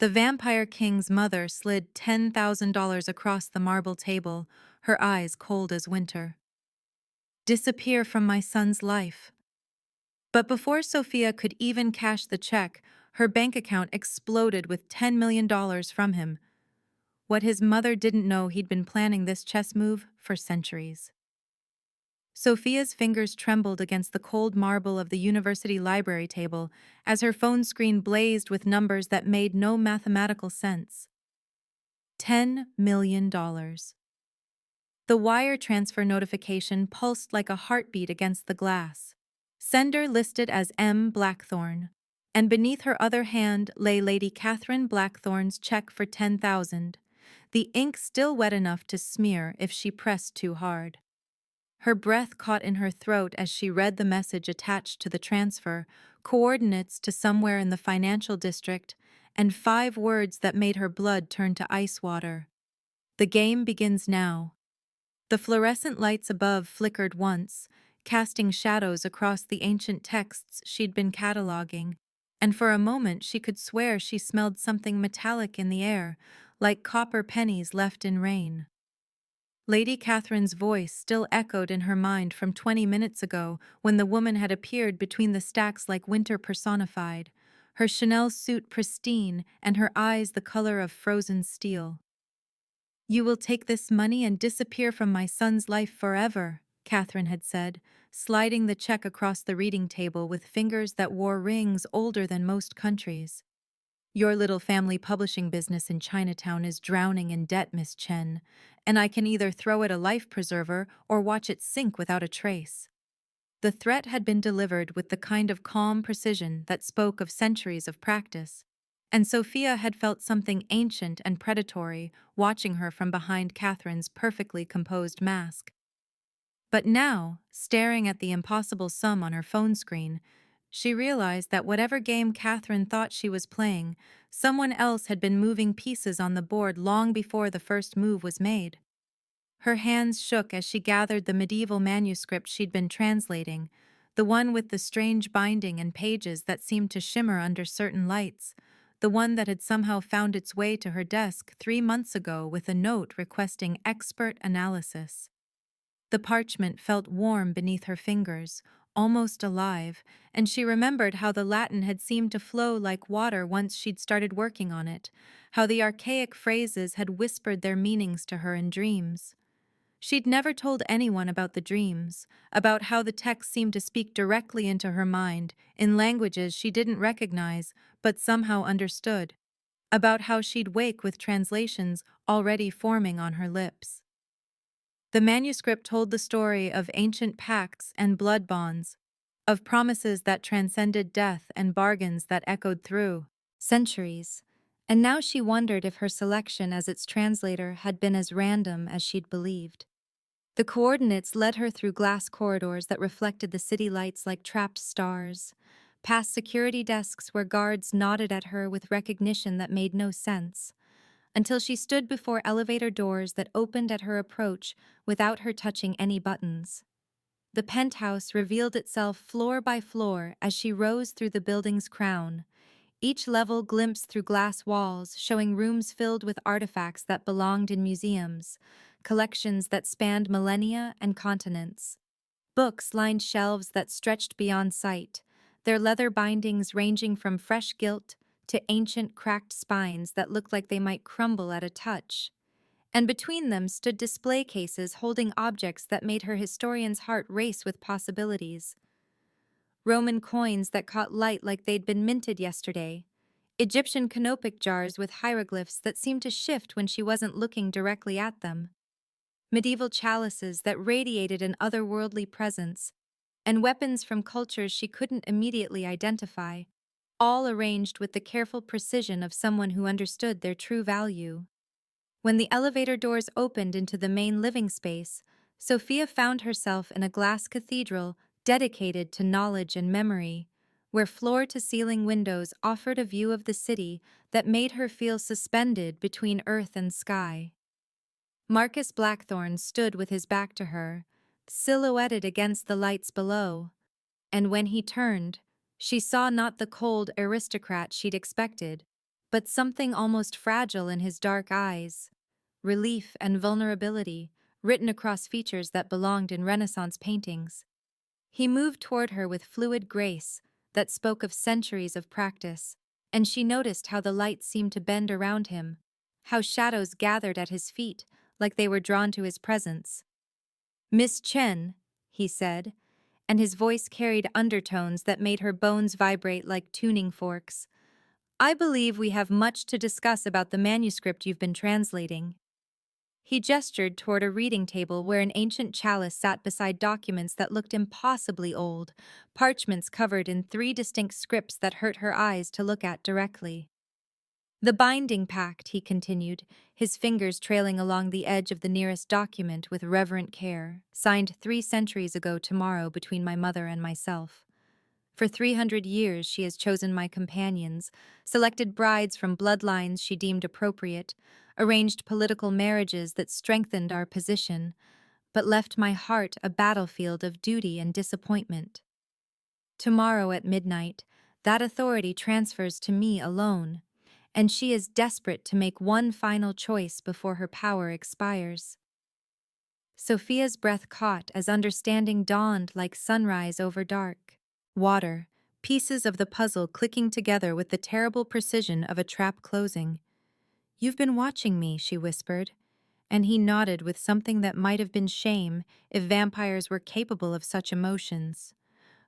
The Vampire King's mother slid $10,000 across the marble table, her eyes cold as winter. Disappear from my son's life. But before Sophia could even cash the check, her bank account exploded with $10 million from him. What his mother didn't know, he'd been planning this chess move for centuries. Sophia's fingers trembled against the cold marble of the university library table as her phone screen blazed with numbers that made no mathematical sense. $10 million. The wire transfer notification pulsed like a heartbeat against the glass. Sender listed as M. Blackthorne, and beneath her other hand lay Lady Catherine Blackthorne's check for $10,000, the ink still wet enough to smear if she pressed too hard. Her breath caught in her throat as she read the message attached to the transfer, coordinates to somewhere in the financial district, and 5 words that made her blood turn to ice water. The game begins now. The fluorescent lights above flickered once, casting shadows across the ancient texts she'd been cataloging, and for a moment she could swear she smelled something metallic in the air, like copper pennies left in rain. Lady Catherine's voice still echoed in her mind from 20 minutes ago when the woman had appeared between the stacks like winter personified, her Chanel suit pristine and her eyes the color of frozen steel. "You will take this money and disappear from my son's life forever," Catherine had said, sliding the check across the reading table with fingers that wore rings older than most countries. "Your little family publishing business in Chinatown is drowning in debt, Miss Chen, and I can either throw it a life preserver or watch it sink without a trace." The threat had been delivered with the kind of calm precision that spoke of centuries of practice, and Sophia had felt something ancient and predatory watching her from behind Catherine's perfectly composed mask. But now, staring at the impossible sum on her phone screen, she realized that whatever game Catherine thought she was playing, someone else had been moving pieces on the board long before the first move was made. Her hands shook as she gathered the medieval manuscript she'd been translating, the one with the strange binding and pages that seemed to shimmer under certain lights, the one that had somehow found its way to her desk 3 months ago with a note requesting expert analysis. The parchment felt warm beneath her fingers, almost alive, and she remembered how the Latin had seemed to flow like water once she'd started working on it, how the archaic phrases had whispered their meanings to her in dreams. She'd never told anyone about the dreams, about how the text seemed to speak directly into her mind, in languages she didn't recognize but somehow understood, about how she'd wake with translations already forming on her lips. The manuscript told the story of ancient pacts and blood bonds, of promises that transcended death and bargains that echoed through centuries, and now she wondered if her selection as its translator had been as random as she'd believed. The coordinates led her through glass corridors that reflected the city lights like trapped stars, past security desks where guards nodded at her with recognition that made no sense, until she stood before elevator doors that opened at her approach without her touching any buttons. The penthouse revealed itself floor by floor as she rose through the building's crown, each level glimpsed through glass walls showing rooms filled with artifacts that belonged in museums, collections that spanned millennia and continents. Books lined shelves that stretched beyond sight, their leather bindings ranging from fresh gilt to ancient cracked spines that looked like they might crumble at a touch. And between them stood display cases holding objects that made her historian's heart race with possibilities. Roman coins that caught light like they'd been minted yesterday, Egyptian canopic jars with hieroglyphs that seemed to shift when she wasn't looking directly at them, medieval chalices that radiated an otherworldly presence, and weapons from cultures she couldn't immediately identify, all arranged with the careful precision of someone who understood their true value. When the elevator doors opened into the main living space, Sophia found herself in a glass cathedral dedicated to knowledge and memory, where floor-to-ceiling windows offered a view of the city that made her feel suspended between earth and sky. Marcus Blackthorne stood with his back to her, silhouetted against the lights below, and when he turned, she saw not the cold aristocrat she'd expected, but something almost fragile in his dark eyes. Relief and vulnerability, written across features that belonged in Renaissance paintings. He moved toward her with fluid grace that spoke of centuries of practice, and she noticed how the light seemed to bend around him, how shadows gathered at his feet like they were drawn to his presence. "Miss Chen," he said, and his voice carried undertones that made her bones vibrate like tuning forks. "I believe we have much to discuss about the manuscript you've been translating." He gestured toward a reading table where an ancient chalice sat beside documents that looked impossibly old, parchments covered in three distinct scripts that hurt her eyes to look at directly. "The binding pact," he continued, his fingers trailing along the edge of the nearest document with reverent care, "signed 3 centuries ago tomorrow between my mother and myself. For 300 years she has chosen my companions, selected brides from bloodlines she deemed appropriate, arranged political marriages that strengthened our position, but left my heart a battlefield of duty and disappointment. Tomorrow at midnight, that authority transfers to me alone, and she is desperate to make one final choice before her power expires." Sophia's breath caught as understanding dawned like sunrise over dark. Water, pieces of the puzzle clicking together with the terrible precision of a trap closing. "You've been watching me," she whispered, and he nodded with something that might have been shame if vampires were capable of such emotions.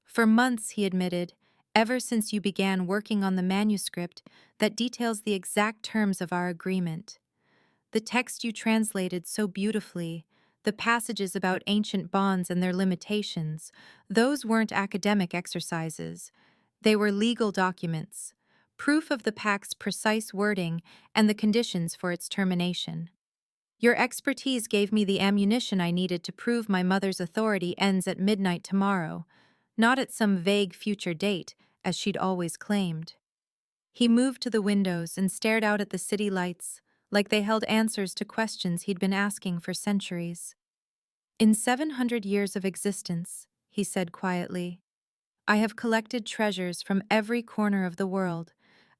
"For months," he admitted, "ever since you began working on the manuscript that details the exact terms of our agreement. The text you translated so beautifully, the passages about ancient bonds and their limitations, those weren't academic exercises. They were legal documents, proof of the pact's precise wording and the conditions for its termination. Your expertise gave me the ammunition I needed to prove my mother's authority ends at midnight tomorrow, not at some vague future date, as she'd always claimed." He moved to the windows and stared out at the city lights, like they held answers to questions he'd been asking for centuries. "In 700 years of existence," he said quietly, "I have collected treasures from every corner of the world,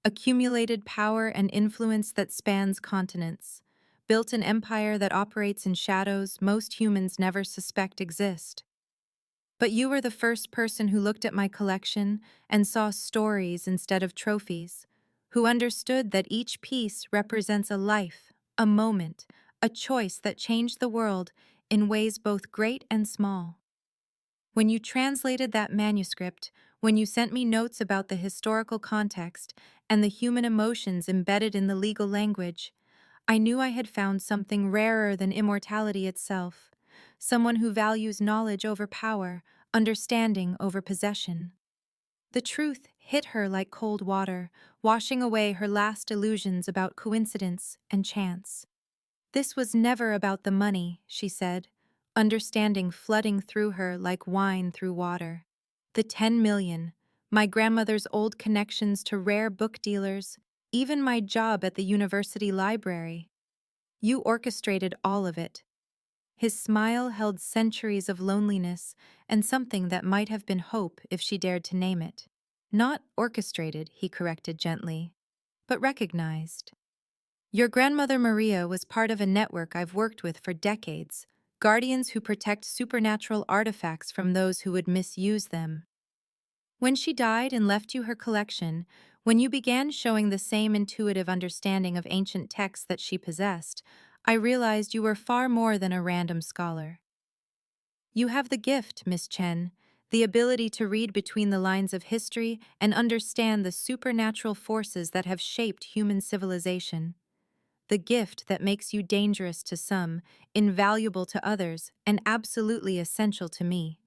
accumulated power and influence that spans continents, built an empire that operates in shadows most humans never suspect exist. But you were the first person who looked at my collection and saw stories instead of trophies, who understood that each piece represents a life, a moment, a choice that changed the world in ways both great and small. When you translated that manuscript, when you sent me notes about the historical context and the human emotions embedded in the legal language, I knew I had found something rarer than immortality itself, someone who values knowledge over power, understanding over possession." The truth hit her like cold water, washing away her last illusions about coincidence and chance. "This was never about the money," she said, understanding flooding through her like wine through water. "The 10 million, my grandmother's old connections to rare book dealers, even my job at the university library. You orchestrated all of it." His smile held centuries of loneliness and something that might have been hope if she dared to name it. "Not orchestrated," he corrected gently, "but recognized. Your grandmother Maria was part of a network I've worked with for decades, guardians who protect supernatural artifacts from those who would misuse them. When she died and left you her collection, when you began showing the same intuitive understanding of ancient texts that she possessed, I realized you were far more than a random scholar. You have the gift, Miss Chen, the ability to read between the lines of history and understand the supernatural forces that have shaped human civilization. The gift that makes you dangerous to some, invaluable to others, and absolutely essential to me."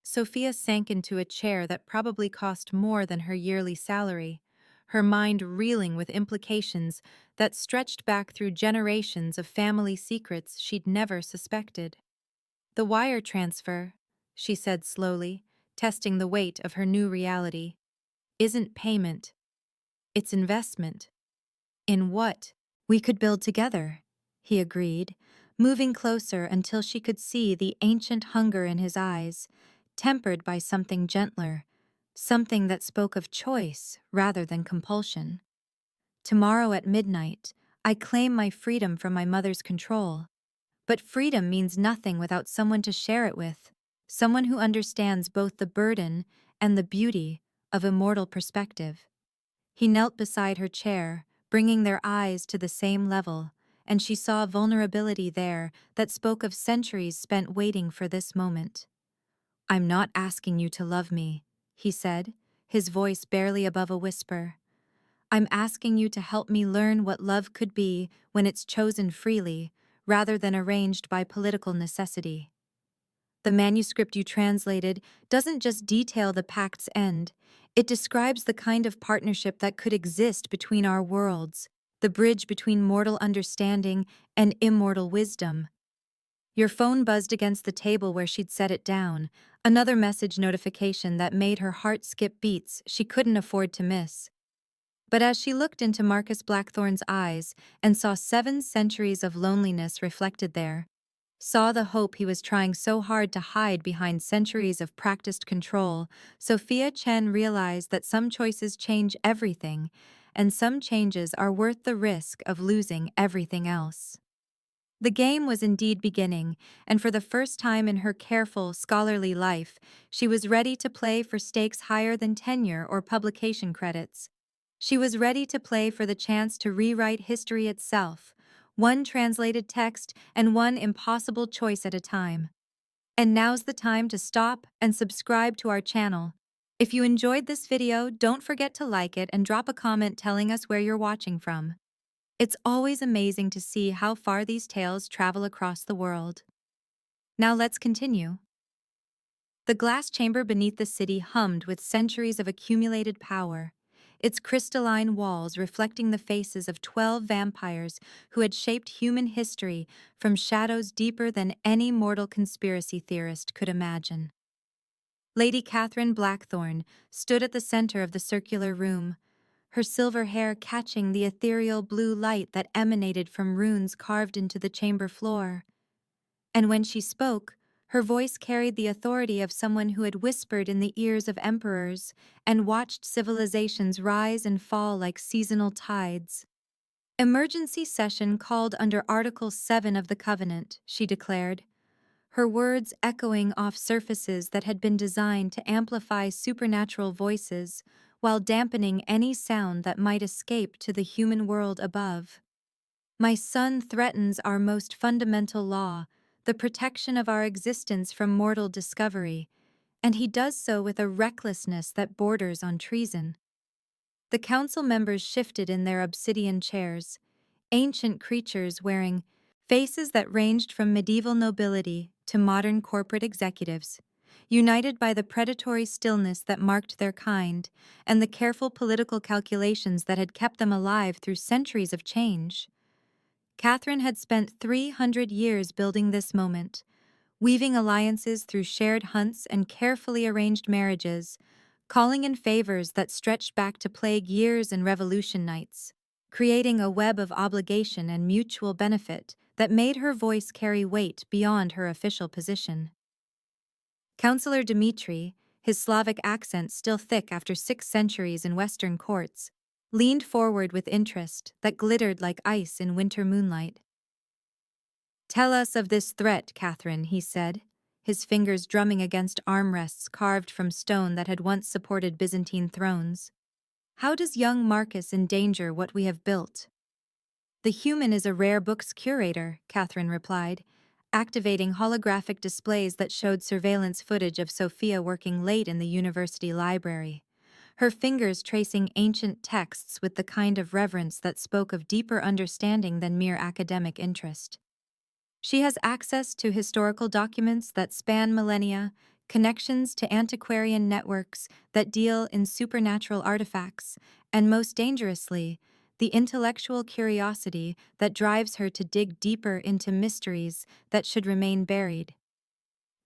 Sophia sank into a chair that probably cost more than her yearly salary, her mind reeling with implications that stretched back through generations of family secrets she'd never suspected. "The wire transfer," she said slowly, testing the weight of her new reality, "isn't payment. It's investment." "In what we could build together," he agreed, moving closer until she could see the ancient hunger in his eyes, tempered by something gentler, something that spoke of choice rather than compulsion. Tomorrow at midnight, I claim my freedom from my mother's control. But freedom means nothing without someone to share it with, someone who understands both the burden and the beauty of immortal perspective. He knelt beside her chair, bringing their eyes to the same level, and she saw vulnerability there that spoke of centuries spent waiting for this moment. "I'm not asking you to love me," he said, his voice barely above a whisper. "I'm asking you to help me learn what love could be when it's chosen freely, rather than arranged by political necessity." The manuscript you translated doesn't just detail the pact's end, it describes the kind of partnership that could exist between our worlds, the bridge between mortal understanding and immortal wisdom. Your phone buzzed against the table where she'd set it down, another message notification that made her heart skip beats she couldn't afford to miss. But as she looked into Marcus Blackthorn's eyes and saw 7 centuries of loneliness reflected there, saw the hope he was trying so hard to hide behind centuries of practiced control, Sophia Chen realized that some choices change everything, and some changes are worth the risk of losing everything else. The game was indeed beginning, and for the first time in her careful, scholarly life, she was ready to play for stakes higher than tenure or publication credits. She was ready to play for the chance to rewrite history itself, one translated text and one impossible choice at a time. And now's the time to stop and subscribe to our channel. If you enjoyed this video, don't forget to like it and drop a comment telling us where you're watching from. It's always amazing to see how far these tales travel across the world. Now let's continue. The glass chamber beneath the city hummed with centuries of accumulated power, its crystalline walls reflecting the faces of 12 vampires who had shaped human history from shadows deeper than any mortal conspiracy theorist could imagine. Lady Catherine Blackthorne stood at the center of the circular room, her silver hair catching the ethereal blue light that emanated from runes carved into the chamber floor. And when she spoke, her voice carried the authority of someone who had whispered in the ears of emperors and watched civilizations rise and fall like seasonal tides. "Emergency session called under Article 7 of the Covenant," she declared, her words echoing off surfaces that had been designed to amplify supernatural voices while dampening any sound that might escape to the human world above. "My son threatens our most fundamental law, the protection of our existence from mortal discovery, and he does so with a recklessness that borders on treason." The council members shifted in their obsidian chairs, ancient creatures wearing faces that ranged from medieval nobility to modern corporate executives, united by the predatory stillness that marked their kind and the careful political calculations that had kept them alive through centuries of change. Catherine had spent 300 years building this moment, weaving alliances through shared hunts and carefully arranged marriages, calling in favors that stretched back to plague years and revolution nights, creating a web of obligation and mutual benefit that made her voice carry weight beyond her official position. Councillor Dmitri, his Slavic accent still thick after 6 centuries in Western courts, leaned forward with interest that glittered like ice in winter moonlight. "Tell us of this threat, Catherine," he said, his fingers drumming against armrests carved from stone that had once supported Byzantine thrones. "How does young Marcus endanger what we have built?" "The human is a rare books curator," Catherine replied, activating holographic displays that showed surveillance footage of Sophia working late in the university library, her fingers tracing ancient texts with the kind of reverence that spoke of deeper understanding than mere academic interest. "She has access to historical documents that span millennia, connections to antiquarian networks that deal in supernatural artifacts, and most dangerously, the intellectual curiosity that drives her to dig deeper into mysteries that should remain buried.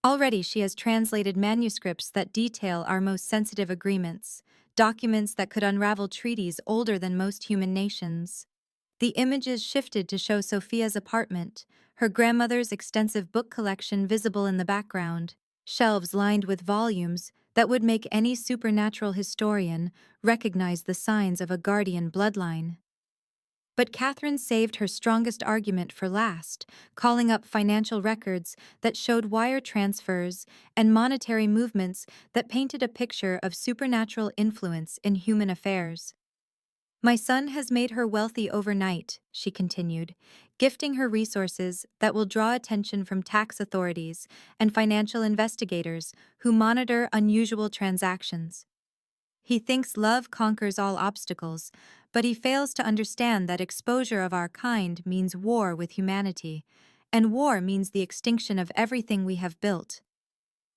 Already she has translated manuscripts that detail our most sensitive agreements, documents that could unravel treaties older than most human nations." The images shifted to show Sophia's apartment, her grandmother's extensive book collection visible in the background, shelves lined with volumes that would make any supernatural historian recognize the signs of a guardian bloodline. But Catherine saved her strongest argument for last, calling up financial records that showed wire transfers and monetary movements that painted a picture of supernatural influence in human affairs. My son has made her wealthy overnight, she continued, gifting her resources that will draw attention from tax authorities and financial investigators who monitor unusual transactions. He thinks love conquers all obstacles, but he fails to understand that exposure of our kind means war with humanity, and war means the extinction of everything we have built.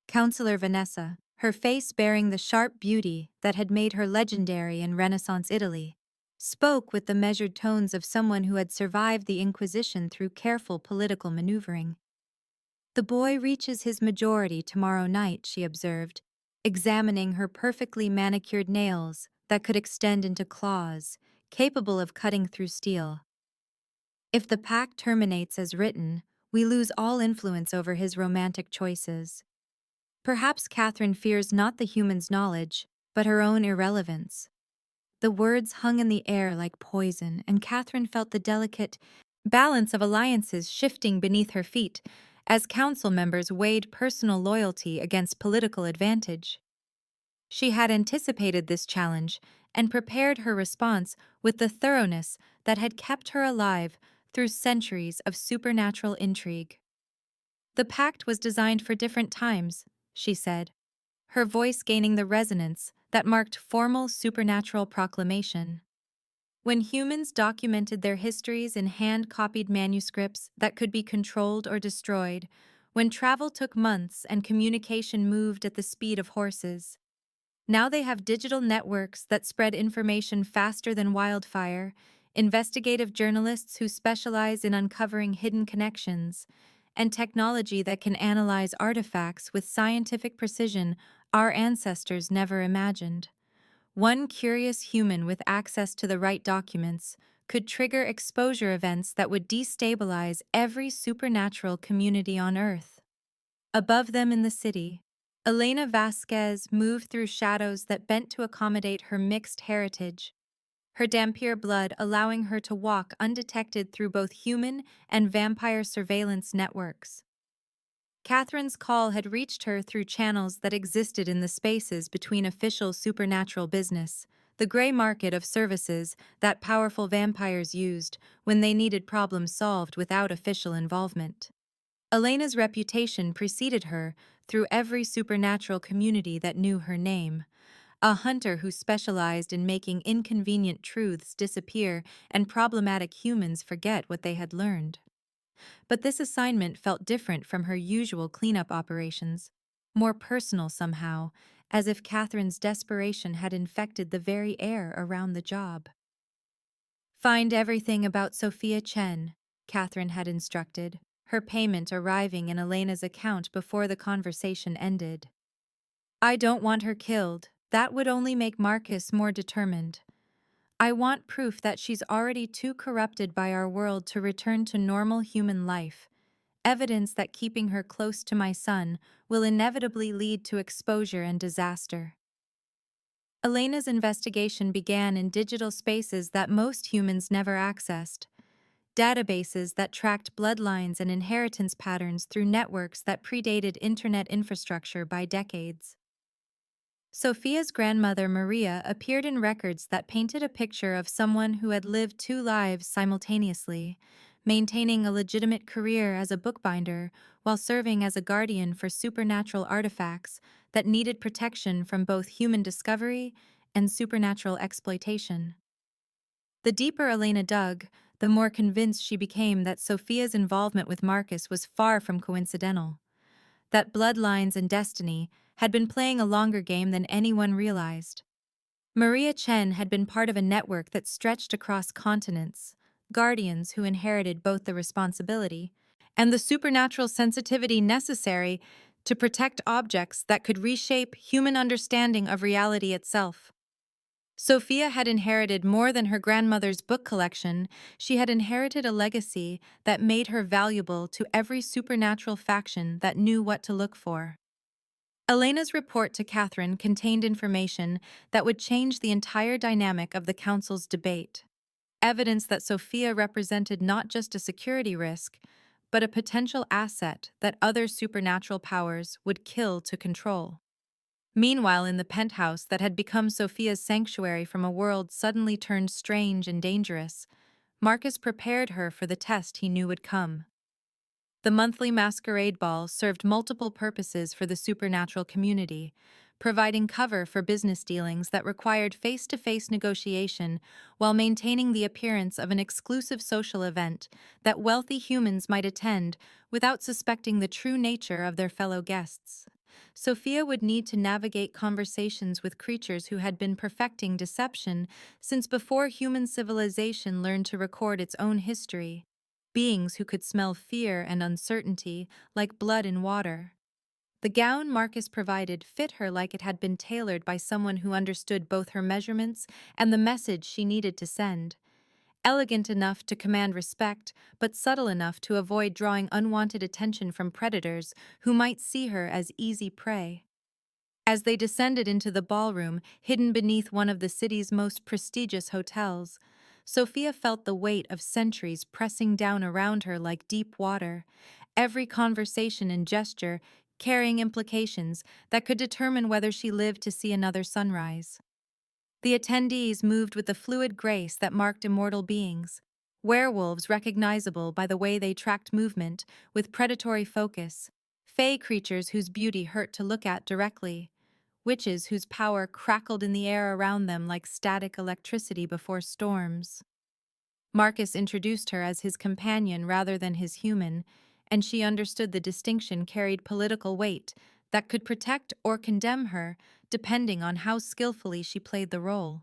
Counselor Vanessa, her face bearing the sharp beauty that had made her legendary in Renaissance Italy, spoke with the measured tones of someone who had survived the Inquisition through careful political maneuvering. The boy reaches his majority tomorrow night, she observed, examining her perfectly manicured nails that could extend into claws, capable of cutting through steel. If the pact terminates as written, we lose all influence over his romantic choices. Perhaps Catherine fears not the human's knowledge, but her own irrelevance. The words hung in the air like poison, and Catherine felt the delicate balance of alliances shifting beneath her feet as council members weighed personal loyalty against political advantage. She had anticipated this challenge and prepared her response with the thoroughness that had kept her alive through centuries of supernatural intrigue. The pact was designed for different times, she said, her voice gaining the resonance that marked formal supernatural proclamation. When humans documented their histories in hand-copied manuscripts that could be controlled or destroyed, when travel took months and communication moved at the speed of horses. Now they have digital networks that spread information faster than wildfire, investigative journalists who specialize in uncovering hidden connections, and technology that can analyze artifacts with scientific precision our ancestors never imagined. One curious human with access to the right documents could trigger exposure events that would destabilize every supernatural community on Earth. Above them in the city, Elena Vasquez moved through shadows that bent to accommodate her mixed heritage, her Dampier blood allowing her to walk undetected through both human and vampire surveillance networks. Catherine's call had reached her through channels that existed in the spaces between official supernatural business, the gray market of services that powerful vampires used when they needed problems solved without official involvement. Elena's reputation preceded her through every supernatural community that knew her name, a hunter who specialized in making inconvenient truths disappear and problematic humans forget what they had learned. But this assignment felt different from her usual cleanup operations, more personal somehow, as if Catherine's desperation had infected the very air around the job. Find everything about Sophia Chen, Catherine had instructed, her payment arriving in Elena's account before the conversation ended. I don't want her killed. That would only make Marcus more determined. I want proof that she's already too corrupted by our world to return to normal human life, evidence that keeping her close to my son will inevitably lead to exposure and disaster. Elena's investigation began in digital spaces that most humans never accessed, databases that tracked bloodlines and inheritance patterns through networks that predated internet infrastructure by decades. Sophia's grandmother Maria appeared in records that painted a picture of someone who had lived two lives simultaneously, maintaining a legitimate career as a bookbinder while serving as a guardian for supernatural artifacts that needed protection from both human discovery and supernatural exploitation. The deeper Elena dug, the more convinced she became that Sophia's involvement with Marcus was far from coincidental, that bloodlines and destiny had been playing a longer game than anyone realized. Maria Chen had been part of a network that stretched across continents, guardians who inherited both the responsibility and the supernatural sensitivity necessary to protect objects that could reshape human understanding of reality itself. Sophia had inherited more than her grandmother's book collection. She had inherited a legacy that made her valuable to every supernatural faction that knew what to look for. Elena's report to Catherine contained information that would change the entire dynamic of the council's debate. evidence that Sophia represented not just a security risk, but a potential asset that other supernatural powers would kill to control. Meanwhile, in the penthouse that had become Sophia's sanctuary from a world suddenly turned strange and dangerous, Marcus prepared her for the test he knew would come. The monthly masquerade ball served multiple purposes for the supernatural community, providing cover for business dealings that required face-to-face negotiation while maintaining the appearance of an exclusive social event that wealthy humans might attend without suspecting the true nature of their fellow guests. Sophia would need to navigate conversations with creatures who had been perfecting deception since before human civilization learned to record its own history. Beings who could smell fear and uncertainty like blood in water. The gown Marcus provided fit her like it had been tailored by someone who understood both her measurements and the message she needed to send. Elegant enough to command respect, but subtle enough to avoid drawing unwanted attention from predators who might see her as easy prey. As they descended into the ballroom, hidden beneath one of the city's most prestigious hotels, Sophia felt the weight of centuries pressing down around her like deep water, every conversation and gesture carrying implications that could determine whether she lived to see another sunrise. The attendees moved with the fluid grace that marked immortal beings, werewolves recognizable by the way they tracked movement with predatory focus, fey creatures whose beauty hurt to look at directly, witches whose power crackled in the air around them like static electricity before storms. Marcus introduced her as his companion rather than his human, and she understood the distinction carried political weight that could protect or condemn her depending on how skillfully she played the role.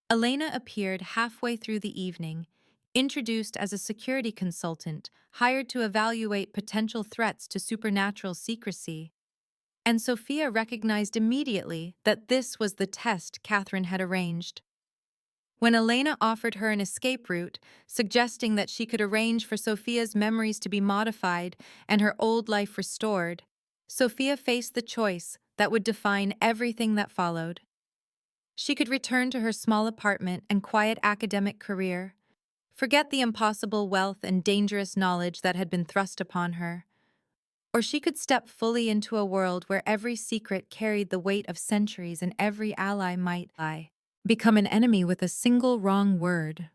Elena appeared halfway through the evening, introduced as a security consultant hired to evaluate potential threats to supernatural secrecy, and Sophia recognized immediately that this was the test Catherine had arranged. When Elena offered her an escape route, suggesting that she could arrange for Sophia's memories to be modified and her old life restored, Sophia faced the choice that would define everything that followed. She could return to her small apartment and quiet academic career, forget the impossible wealth and dangerous knowledge that had been thrust upon her, or she could step fully into a world where every secret carried the weight of centuries and every ally might become an enemy with a single wrong word.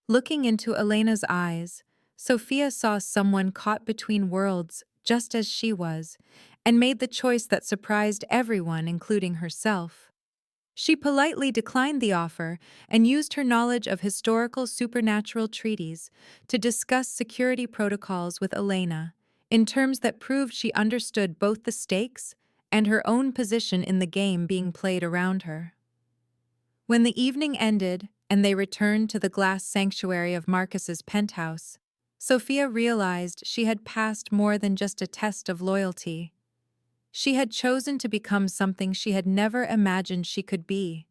Looking into Elena's eyes, Sophia saw someone caught between worlds just as she was, and made the choice that surprised everyone, including herself. She politely declined the offer and used her knowledge of historical supernatural treaties to discuss security protocols with Elena, in terms that proved she understood both the stakes and her own position in the game being played around her. When the evening ended and they returned to the glass sanctuary of Marcus's penthouse, Sophia realized she had passed more than just a test of loyalty. She had chosen to become something she had never imagined she could be,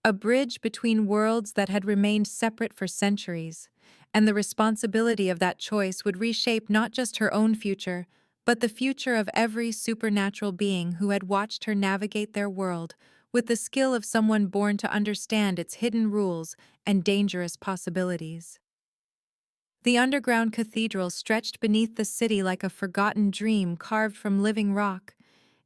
a bridge between worlds that had remained separate for centuries, and the responsibility of that choice would reshape not just her own future, but the future of every supernatural being who had watched her navigate their world with the skill of someone born to understand its hidden rules and dangerous possibilities. The underground cathedral stretched beneath the city like a forgotten dream carved from living rock,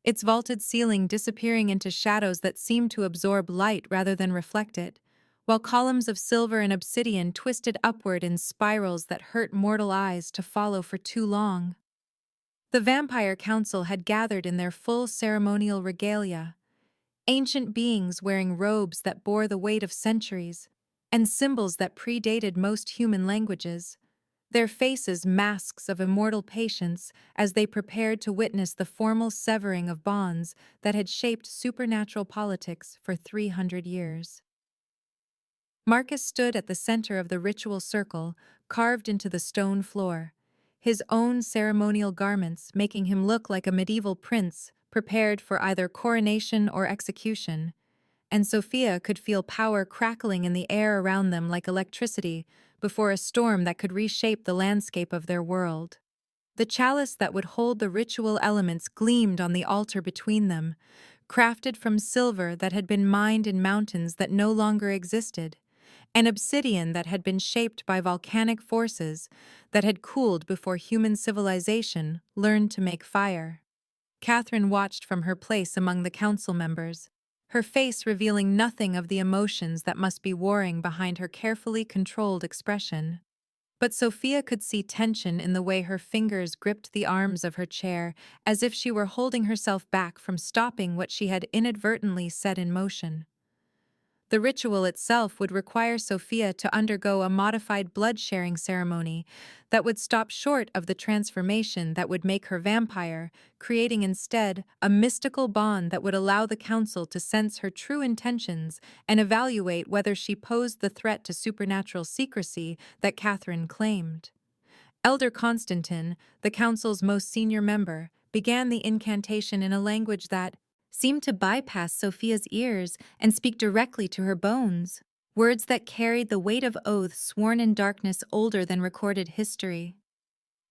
its vaulted ceiling disappearing into shadows that seemed to absorb light rather than reflect it, while columns of silver and obsidian twisted upward in spirals that hurt mortal eyes to follow for too long. The vampire council had gathered in their full ceremonial regalia, ancient beings wearing robes that bore the weight of centuries, and symbols that predated most human languages, their faces masks of immortal patience as they prepared to witness the formal severing of bonds that had shaped supernatural politics for 300 years. Marcus stood at the center of the ritual circle, carved into the stone floor, his own ceremonial garments making him look like a medieval prince prepared for either coronation or execution, and Sophia could feel power crackling in the air around them like electricity before a storm that could reshape the landscape of their world. The chalice that would hold the ritual elements gleamed on the altar between them, crafted from silver that had been mined in mountains that no longer existed, an obsidian that had been shaped by volcanic forces that had cooled before human civilization learned to make fire. Catherine watched from her place among the council members, her face revealing nothing of the emotions that must be warring behind her carefully controlled expression. But Sophia could see tension in the way her fingers gripped the arms of her chair, as if she were holding herself back from stopping what she had inadvertently set in motion. The ritual itself would require Sophia to undergo a modified blood-sharing ceremony that would stop short of the transformation that would make her vampire, creating instead a mystical bond that would allow the council to sense her true intentions and evaluate whether she posed the threat to supernatural secrecy that Catherine claimed. Elder Constantine, the council's most senior member, began the incantation in a language that seemed to bypass Sophia's ears and speak directly to her bones, words that carried the weight of oaths sworn in darkness older than recorded history.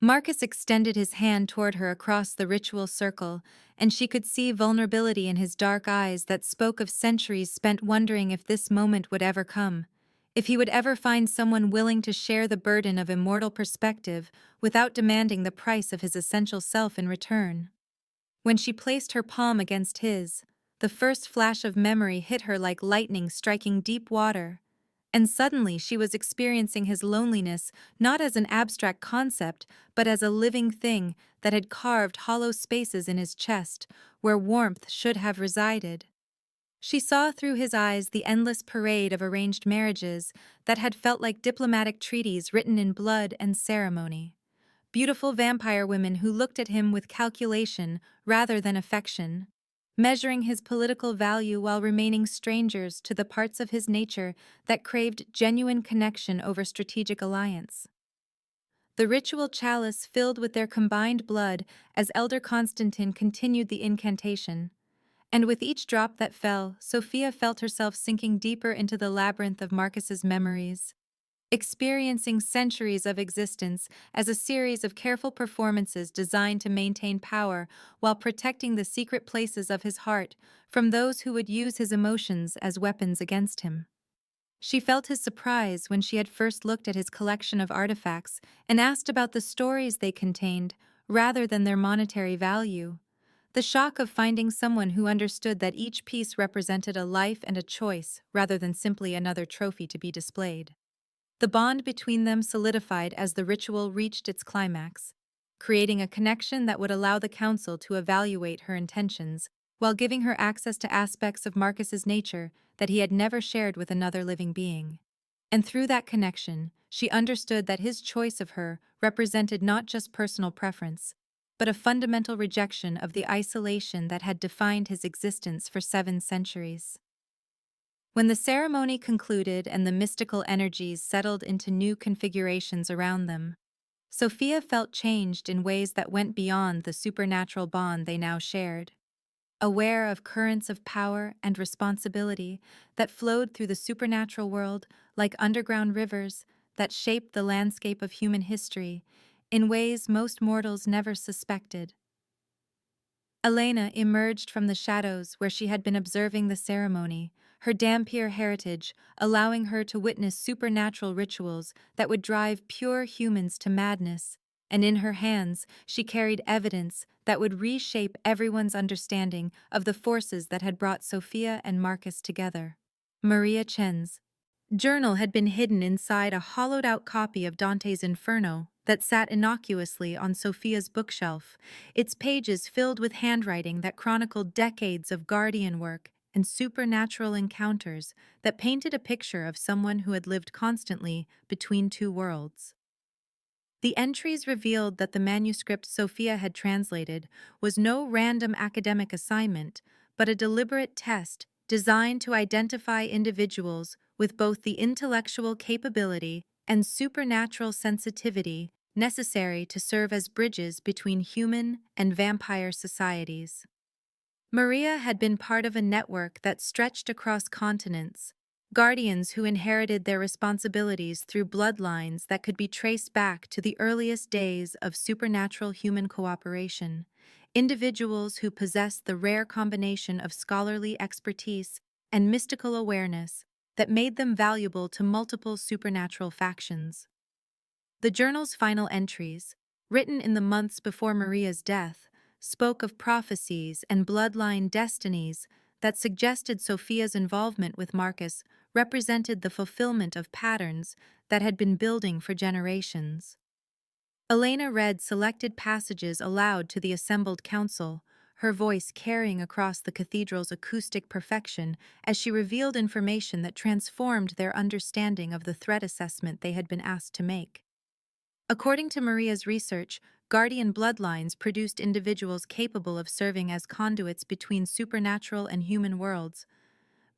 Marcus extended his hand toward her across the ritual circle, and she could see vulnerability in his dark eyes that spoke of centuries spent wondering if this moment would ever come, if he would ever find someone willing to share the burden of immortal perspective without demanding the price of his essential self in return. When she placed her palm against his, the first flash of memory hit her like lightning striking deep water. And suddenly she was experiencing his loneliness not as an abstract concept, but as a living thing that had carved hollow spaces in his chest, where warmth should have resided. She saw through his eyes the endless parade of arranged marriages that had felt like diplomatic treaties written in blood and ceremony. Beautiful vampire women who looked at him with calculation rather than affection, measuring his political value while remaining strangers to the parts of his nature that craved genuine connection over strategic alliance. The ritual chalice filled with their combined blood as Elder Constantine continued the incantation, and with each drop that fell, Sophia felt herself sinking deeper into the labyrinth of Marcus's memories, experiencing centuries of existence as a series of careful performances designed to maintain power while protecting the secret places of his heart from those who would use his emotions as weapons against him. She felt his surprise when she had first looked at his collection of artifacts and asked about the stories they contained rather than their monetary value. The shock of finding someone who understood that each piece represented a life and a choice rather than simply another trophy to be displayed. The bond between them solidified as the ritual reached its climax, creating a connection that would allow the council to evaluate her intentions while giving her access to aspects of Marcus's nature that he had never shared with another living being. And through that connection, she understood that his choice of her represented not just personal preference, but a fundamental rejection of the isolation that had defined his existence for 7 centuries. When the ceremony concluded and the mystical energies settled into new configurations around them, Sophia felt changed in ways that went beyond the supernatural bond they now shared. Aware of currents of power and responsibility that flowed through the supernatural world like underground rivers that shaped the landscape of human history in ways most mortals never suspected. Elena emerged from the shadows where she had been observing the ceremony, her Dampier heritage allowing her to witness supernatural rituals that would drive pure humans to madness, and in her hands she carried evidence that would reshape everyone's understanding of the forces that had brought Sophia and Marcus together. Maria Chen's journal had been hidden inside a hollowed-out copy of Dante's Inferno that sat innocuously on Sophia's bookshelf, its pages filled with handwriting that chronicled decades of guardian work and supernatural encounters that painted a picture of someone who had lived constantly between two worlds. The entries revealed that the manuscript Sophia had translated was no random academic assignment, but a deliberate test designed to identify individuals with both the intellectual capability and supernatural sensitivity necessary to serve as bridges between human and vampire societies. Maria had been part of a network that stretched across continents, guardians who inherited their responsibilities through bloodlines that could be traced back to the earliest days of supernatural human cooperation, individuals who possessed the rare combination of scholarly expertise and mystical awareness that made them valuable to multiple supernatural factions. The journal's final entries, written in the months before Maria's death, spoke of prophecies and bloodline destinies that suggested Sophia's involvement with Marcus represented the fulfillment of patterns that had been building for generations. Elena read selected passages aloud to the assembled council, her voice carrying across the cathedral's acoustic perfection as she revealed information that transformed their understanding of the threat assessment they had been asked to make. According to Maria's research, guardian bloodlines produced individuals capable of serving as conduits between supernatural and human worlds,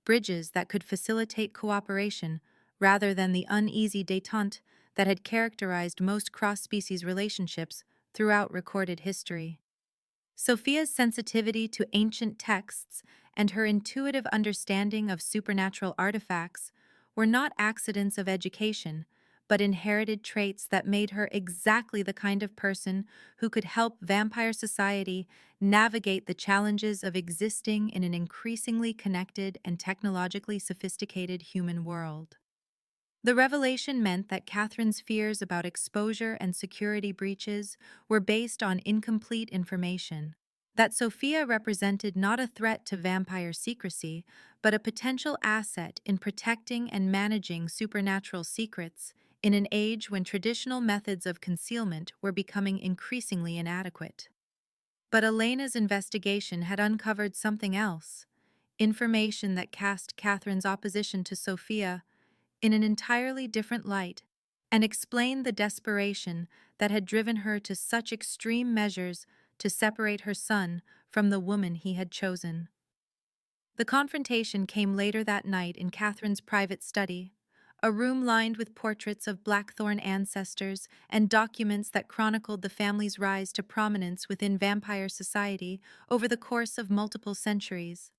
bridges that could facilitate cooperation rather than the uneasy détente that had characterized most cross-species relationships throughout recorded history. Sophia's sensitivity to ancient texts and her intuitive understanding of supernatural artifacts were not accidents of education, but inherited traits that made her exactly the kind of person who could help vampire society navigate the challenges of existing in an increasingly connected and technologically sophisticated human world. The revelation meant that Catherine's fears about exposure and security breaches were based on incomplete information, that Sophia represented not a threat to vampire secrecy, but a potential asset in protecting and managing supernatural secrets in an age when traditional methods of concealment were becoming increasingly inadequate. But Elena's investigation had uncovered something else, information that cast Catherine's opposition to Sophia in an entirely different light, and explained the desperation that had driven her to such extreme measures to separate her son from the woman he had chosen. The confrontation came later that night in Catherine's private study, a room lined with portraits of Blackthorn ancestors and documents that chronicled the family's rise to prominence within vampire society over the course of multiple centuries.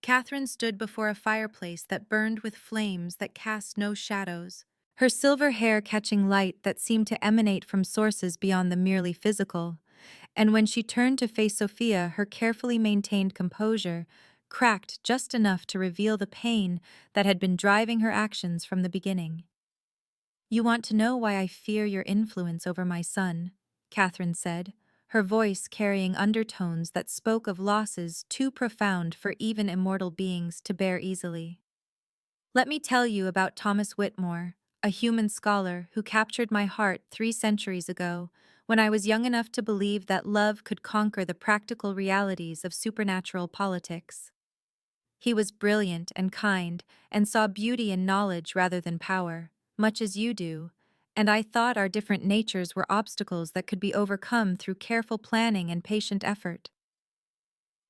Catherine stood before a fireplace that burned with flames that cast no shadows, her silver hair catching light that seemed to emanate from sources beyond the merely physical, and when she turned to face Sophia, her carefully maintained composure cracked just enough to reveal the pain that had been driving her actions from the beginning. "You want to know why I fear your influence over my son," Catherine said, her voice carrying undertones that spoke of losses too profound for even immortal beings to bear easily. "Let me tell you about Thomas Whitmore, a human scholar who captured my heart 3 centuries ago, when I was young enough to believe that love could conquer the practical realities of supernatural politics. He was brilliant and kind, and saw beauty in knowledge rather than power, much as you do, and I thought our different natures were obstacles that could be overcome through careful planning and patient effort."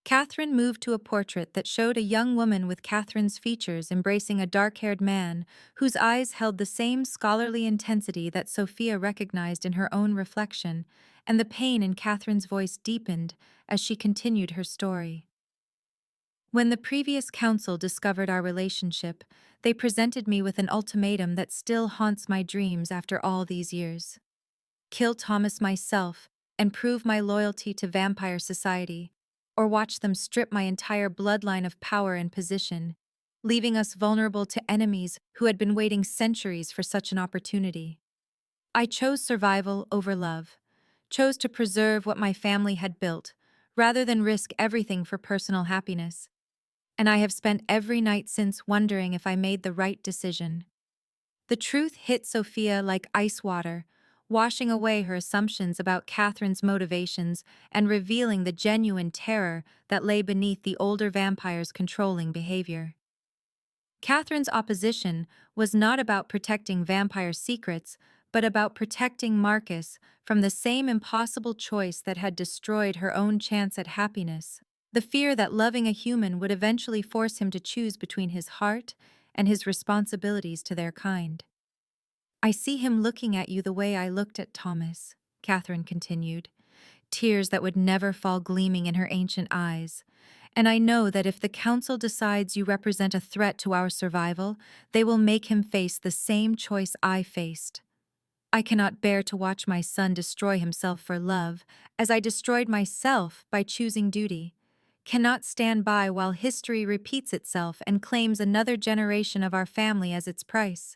Catherine moved to a portrait that showed a young woman with Catherine's features embracing a dark-haired man whose eyes held the same scholarly intensity that Sophia recognized in her own reflection, and the pain in Catherine's voice deepened as she continued her story. "When the previous council discovered our relationship, they presented me with an ultimatum that still haunts my dreams after all these years. Kill Thomas myself and prove my loyalty to vampire society, or watch them strip my entire bloodline of power and position, leaving us vulnerable to enemies who had been waiting centuries for such an opportunity. I chose survival over love, chose to preserve what my family had built, rather than risk everything for personal happiness. And I have spent every night since wondering if I made the right decision." The truth hit Sophia like ice water, washing away her assumptions about Catherine's motivations and revealing the genuine terror that lay beneath the older vampire's controlling behavior. Catherine's opposition was not about protecting vampire secrets, but about protecting Marcus from the same impossible choice that had destroyed her own chance at happiness. The fear that loving a human would eventually force him to choose between his heart and his responsibilities to their kind. "I see him looking at you the way I looked at Thomas," Catherine continued, tears that would never fall gleaming in her ancient eyes. "And I know that if the council decides you represent a threat to our survival, they will make him face the same choice I faced. I cannot bear to watch my son destroy himself for love, as I destroyed myself by choosing duty. cannot stand by while history repeats itself and claims another generation of our family as its price.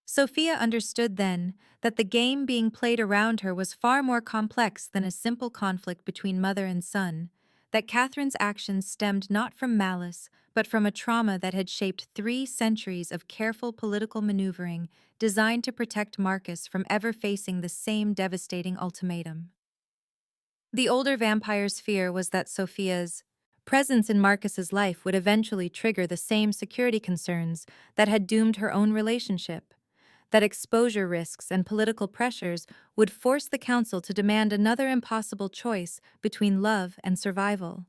Sophia understood then that the game being played around her was far more complex than a simple conflict between mother and son, that Catherine's actions stemmed not from malice, but from a trauma that had shaped 3 centuries of careful political maneuvering designed to protect Marcus from ever facing the same devastating ultimatum. The older vampire's fear was that Sophia's presence in Marcus's life would eventually trigger the same security concerns that had doomed her own relationship, that exposure risks and political pressures would force the council to demand another impossible choice between love and survival.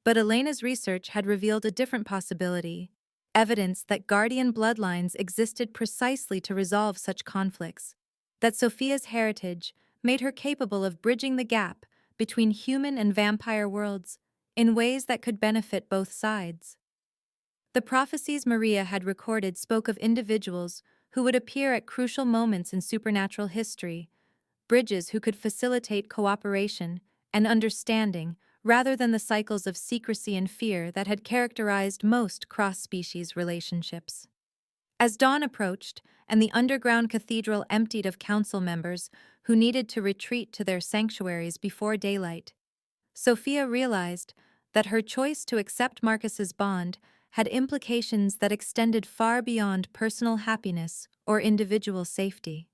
But Elena's research had revealed a different possibility, evidence that guardian bloodlines existed precisely to resolve such conflicts, that Sophia's heritage made her capable of bridging the gap between human and vampire worlds in ways that could benefit both sides. The prophecies Maria had recorded spoke of individuals who would appear at crucial moments in supernatural history, bridges who could facilitate cooperation and understanding rather than the cycles of secrecy and fear that had characterized most cross-species relationships. As dawn approached and the underground cathedral emptied of council members who needed to retreat to their sanctuaries before daylight, Sophia realized that her choice to accept Marcus's bond had implications that extended far beyond personal happiness or individual safety.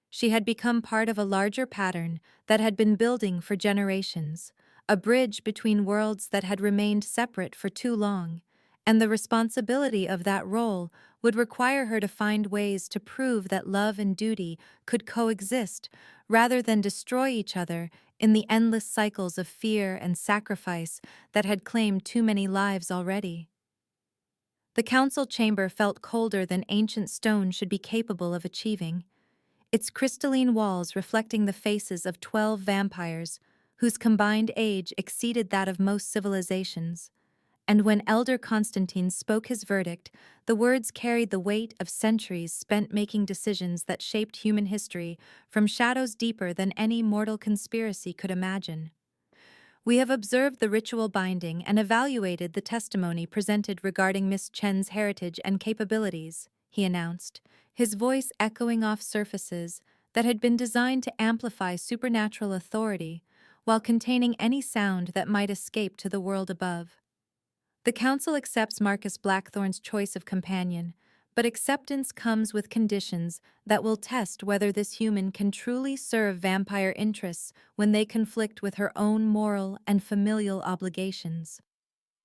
She had become part of a larger pattern that had been building for generations, a bridge between worlds that had remained separate for too long, and the responsibility of that role would require her to find ways to prove that love and duty could coexist rather than destroy each other in the endless cycles of fear and sacrifice that had claimed too many lives already. The council chamber felt colder than ancient stone should be capable of achieving, its crystalline walls reflecting the faces of 12 vampires whose combined age exceeded that of most civilizations. And when Elder Constantine spoke his verdict, the words carried the weight of centuries spent making decisions that shaped human history from shadows deeper than any mortal conspiracy could imagine. We have observed the ritual binding and evaluated the testimony presented regarding Miss Chen's heritage and capabilities, he announced, his voice echoing off surfaces that had been designed to amplify supernatural authority while containing any sound that might escape to the world above. The council accepts Marcus Blackthorn's choice of companion, but acceptance comes with conditions that will test whether this human can truly serve vampire interests when they conflict with her own moral and familial obligations.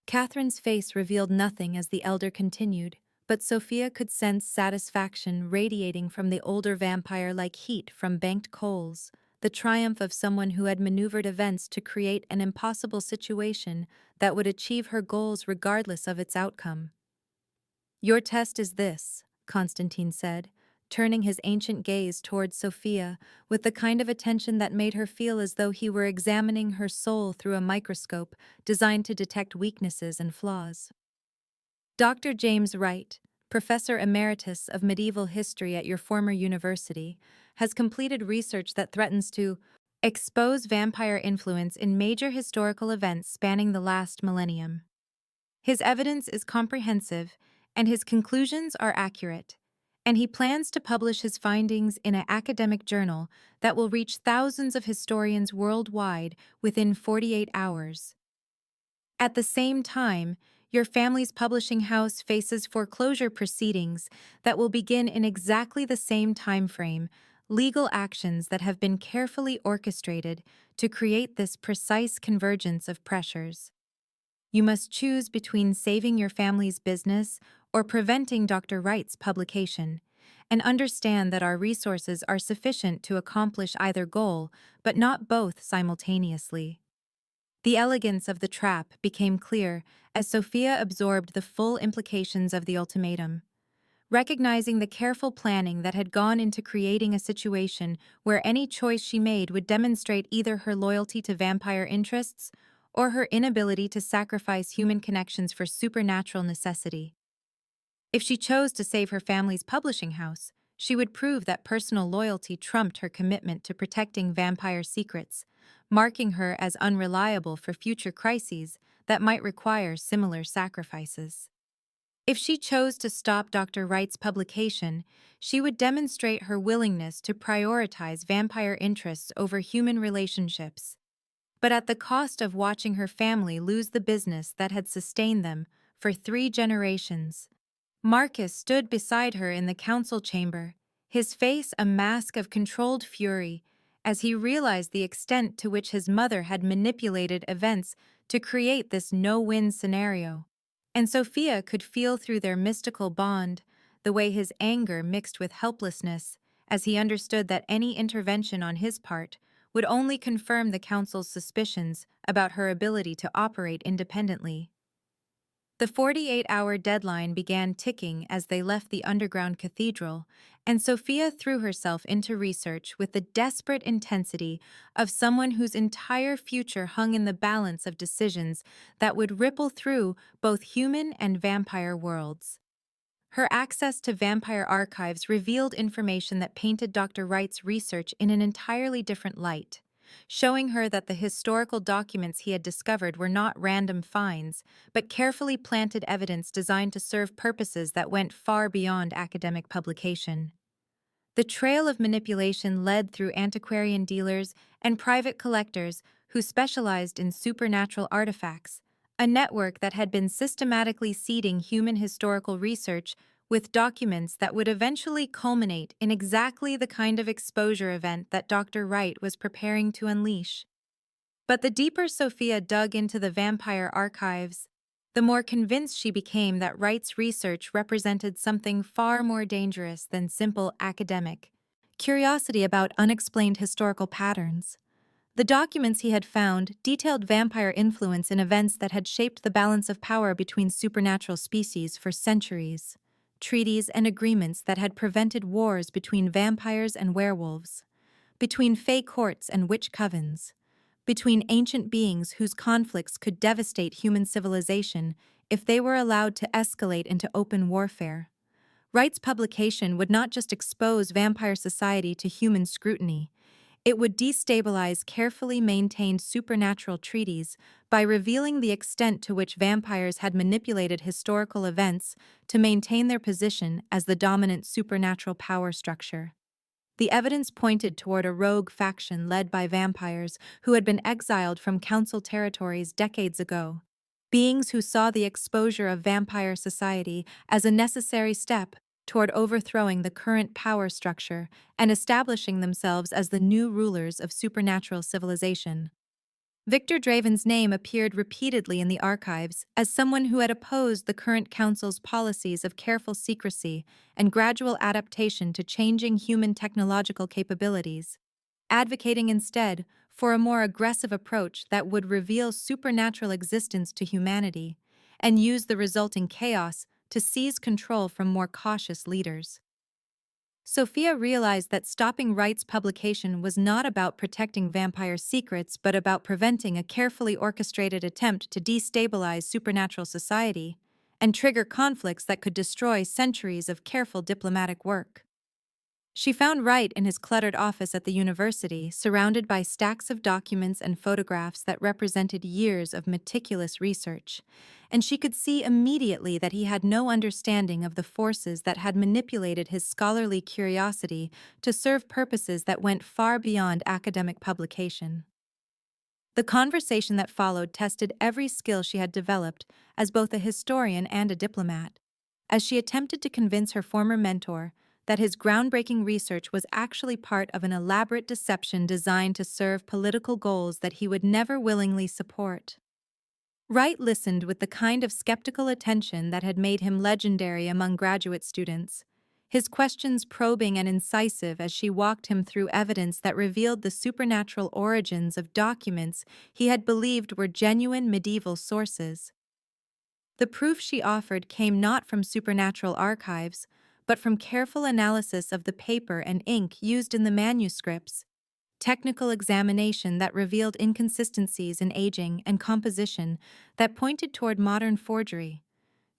Catherine's face revealed nothing as the elder continued, but Sophia could sense satisfaction radiating from the older vampire like heat from banked coals, the triumph of someone who had maneuvered events to create an impossible situation that would achieve her goals regardless of its outcome. Your test is this, Constantine said, turning his ancient gaze towards Sophia with the kind of attention that made her feel as though he were examining her soul through a microscope designed to detect weaknesses and flaws. Dr. James Wright, Professor Emeritus of Medieval History at your former university, has completed research that threatens to expose vampire influence in major historical events spanning the last millennium. His evidence is comprehensive, and his conclusions are accurate, and he plans to publish his findings in an academic journal that will reach thousands of historians worldwide within 48 hours. At the same time, your family's publishing house faces foreclosure proceedings that will begin in exactly the same time frame, legal actions that have been carefully orchestrated to create this precise convergence of pressures. You must choose between saving your family's business or preventing Dr. Wright's publication, and understand that our resources are sufficient to accomplish either goal, but not both simultaneously. The elegance of the trap became clear as Sophia absorbed the full implications of the ultimatum. Recognizing the careful planning that had gone into creating a situation where any choice she made would demonstrate either her loyalty to vampire interests or her inability to sacrifice human connections for supernatural necessity. If she chose to save her family's publishing house, she would prove that personal loyalty trumped her commitment to protecting vampire secrets, marking her as unreliable for future crises that might require similar sacrifices. If she chose to stop Dr. Wright's publication, she would demonstrate her willingness to prioritize vampire interests over human relationships, but at the cost of watching her family lose the business that had sustained them for 3 generations. Marcus stood beside her in the council chamber, his face a mask of controlled fury, as he realized the extent to which his mother had manipulated events to create this no-win scenario. And Sophia could feel through their mystical bond the way his anger mixed with helplessness, as he understood that any intervention on his part would only confirm the council's suspicions about her ability to operate independently. The 48-hour deadline began ticking as they left the underground cathedral, and Sophia threw herself into research with the desperate intensity of someone whose entire future hung in the balance of decisions that would ripple through both human and vampire worlds. Her access to vampire archives revealed information that painted Dr. Wright's research in an entirely different light, showing her that the historical documents he had discovered were not random finds, but carefully planted evidence designed to serve purposes that went far beyond academic publication. The trail of manipulation led through antiquarian dealers and private collectors who specialized in supernatural artifacts, a network that had been systematically seeding human historical research with documents that would eventually culminate in exactly the kind of exposure event that Dr. Wright was preparing to unleash. But the deeper Sophia dug into the vampire archives, the more convinced she became that Wright's research represented something far more dangerous than simple academic curiosity about unexplained historical patterns. The documents he had found detailed vampire influence in events that had shaped the balance of power between supernatural species for centuries, treaties and agreements that had prevented wars between vampires and werewolves, between fey courts and witch covens, between ancient beings whose conflicts could devastate human civilization if they were allowed to escalate into open warfare. Wright's publication would not just expose vampire society to human scrutiny, it would destabilize carefully maintained supernatural treaties by revealing the extent to which vampires had manipulated historical events to maintain their position as the dominant supernatural power structure. The evidence pointed toward a rogue faction led by vampires who had been exiled from council territories decades ago, beings who saw the exposure of vampire society as a necessary step toward overthrowing the current power structure and establishing themselves as the new rulers of supernatural civilization. Victor Draven's name appeared repeatedly in the archives as someone who had opposed the current council's policies of careful secrecy and gradual adaptation to changing human technological capabilities, advocating instead for a more aggressive approach that would reveal supernatural existence to humanity and use the resulting chaos to seize control from more cautious leaders. Sophia realized that stopping Wright's publication was not about protecting vampire secrets but about preventing a carefully orchestrated attempt to destabilize supernatural society and trigger conflicts that could destroy centuries of careful diplomatic work. She found Wright in his cluttered office at the university, surrounded by stacks of documents and photographs that represented years of meticulous research, and she could see immediately that he had no understanding of the forces that had manipulated his scholarly curiosity to serve purposes that went far beyond academic publication. The conversation that followed tested every skill she had developed as both a historian and a diplomat, as she attempted to convince her former mentor that his groundbreaking research was actually part of an elaborate deception designed to serve political goals that he would never willingly support. Wright listened with the kind of skeptical attention that had made him legendary among graduate students, his questions probing and incisive as she walked him through evidence that revealed the supernatural origins of documents he had believed were genuine medieval sources. The proof she offered came not from supernatural archives, but from careful analysis of the paper and ink used in the manuscripts, technical examination that revealed inconsistencies in aging and composition that pointed toward modern forgery,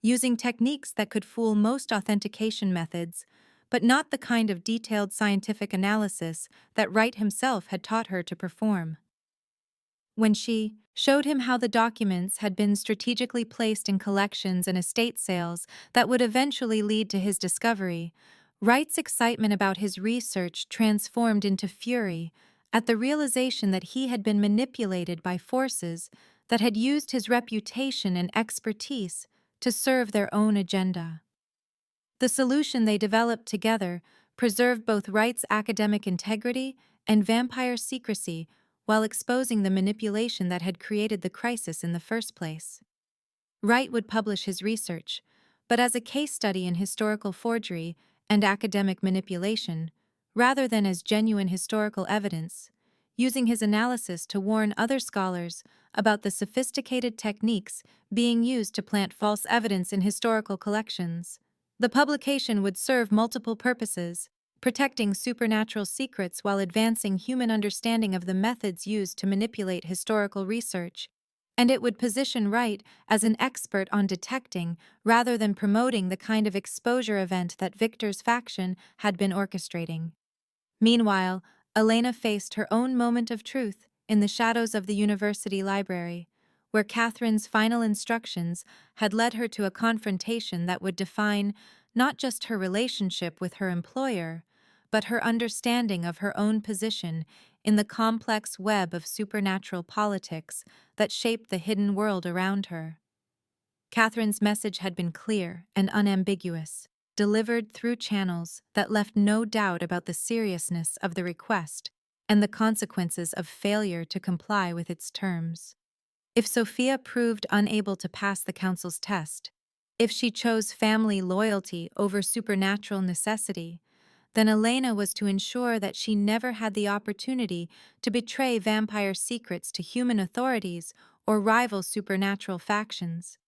using techniques that could fool most authentication methods, but not the kind of detailed scientific analysis that Wright himself had taught her to perform. When she showed him how the documents had been strategically placed in collections and estate sales that would eventually lead to his discovery. Wright's excitement about his research transformed into fury at the realization that he had been manipulated by forces that had used his reputation and expertise to serve their own agenda. The solution they developed together preserved both Wright's academic integrity and vampire secrecy while exposing the manipulation that had created the crisis in the first place. Wright would publish his research, but as a case study in historical forgery and academic manipulation, rather than as genuine historical evidence, using his analysis to warn other scholars about the sophisticated techniques being used to plant false evidence in historical collections. The publication would serve multiple purposes, protecting supernatural secrets while advancing human understanding of the methods used to manipulate historical research, and it would position Wright as an expert on detecting rather than promoting the kind of exposure event that Victor's faction had been orchestrating. Meanwhile, Elena faced her own moment of truth in the shadows of the university library, where Catherine's final instructions had led her to a confrontation that would define not just her relationship with her employer, but her understanding of her own position in the complex web of supernatural politics that shaped the hidden world around her. Catherine's message had been clear and unambiguous, delivered through channels that left no doubt about the seriousness of the request and the consequences of failure to comply with its terms. If Sophia proved unable to pass the council's test, if she chose family loyalty over supernatural necessity, then Elena was to ensure that she never had the opportunity to betray vampire secrets to human authorities or rival supernatural factions.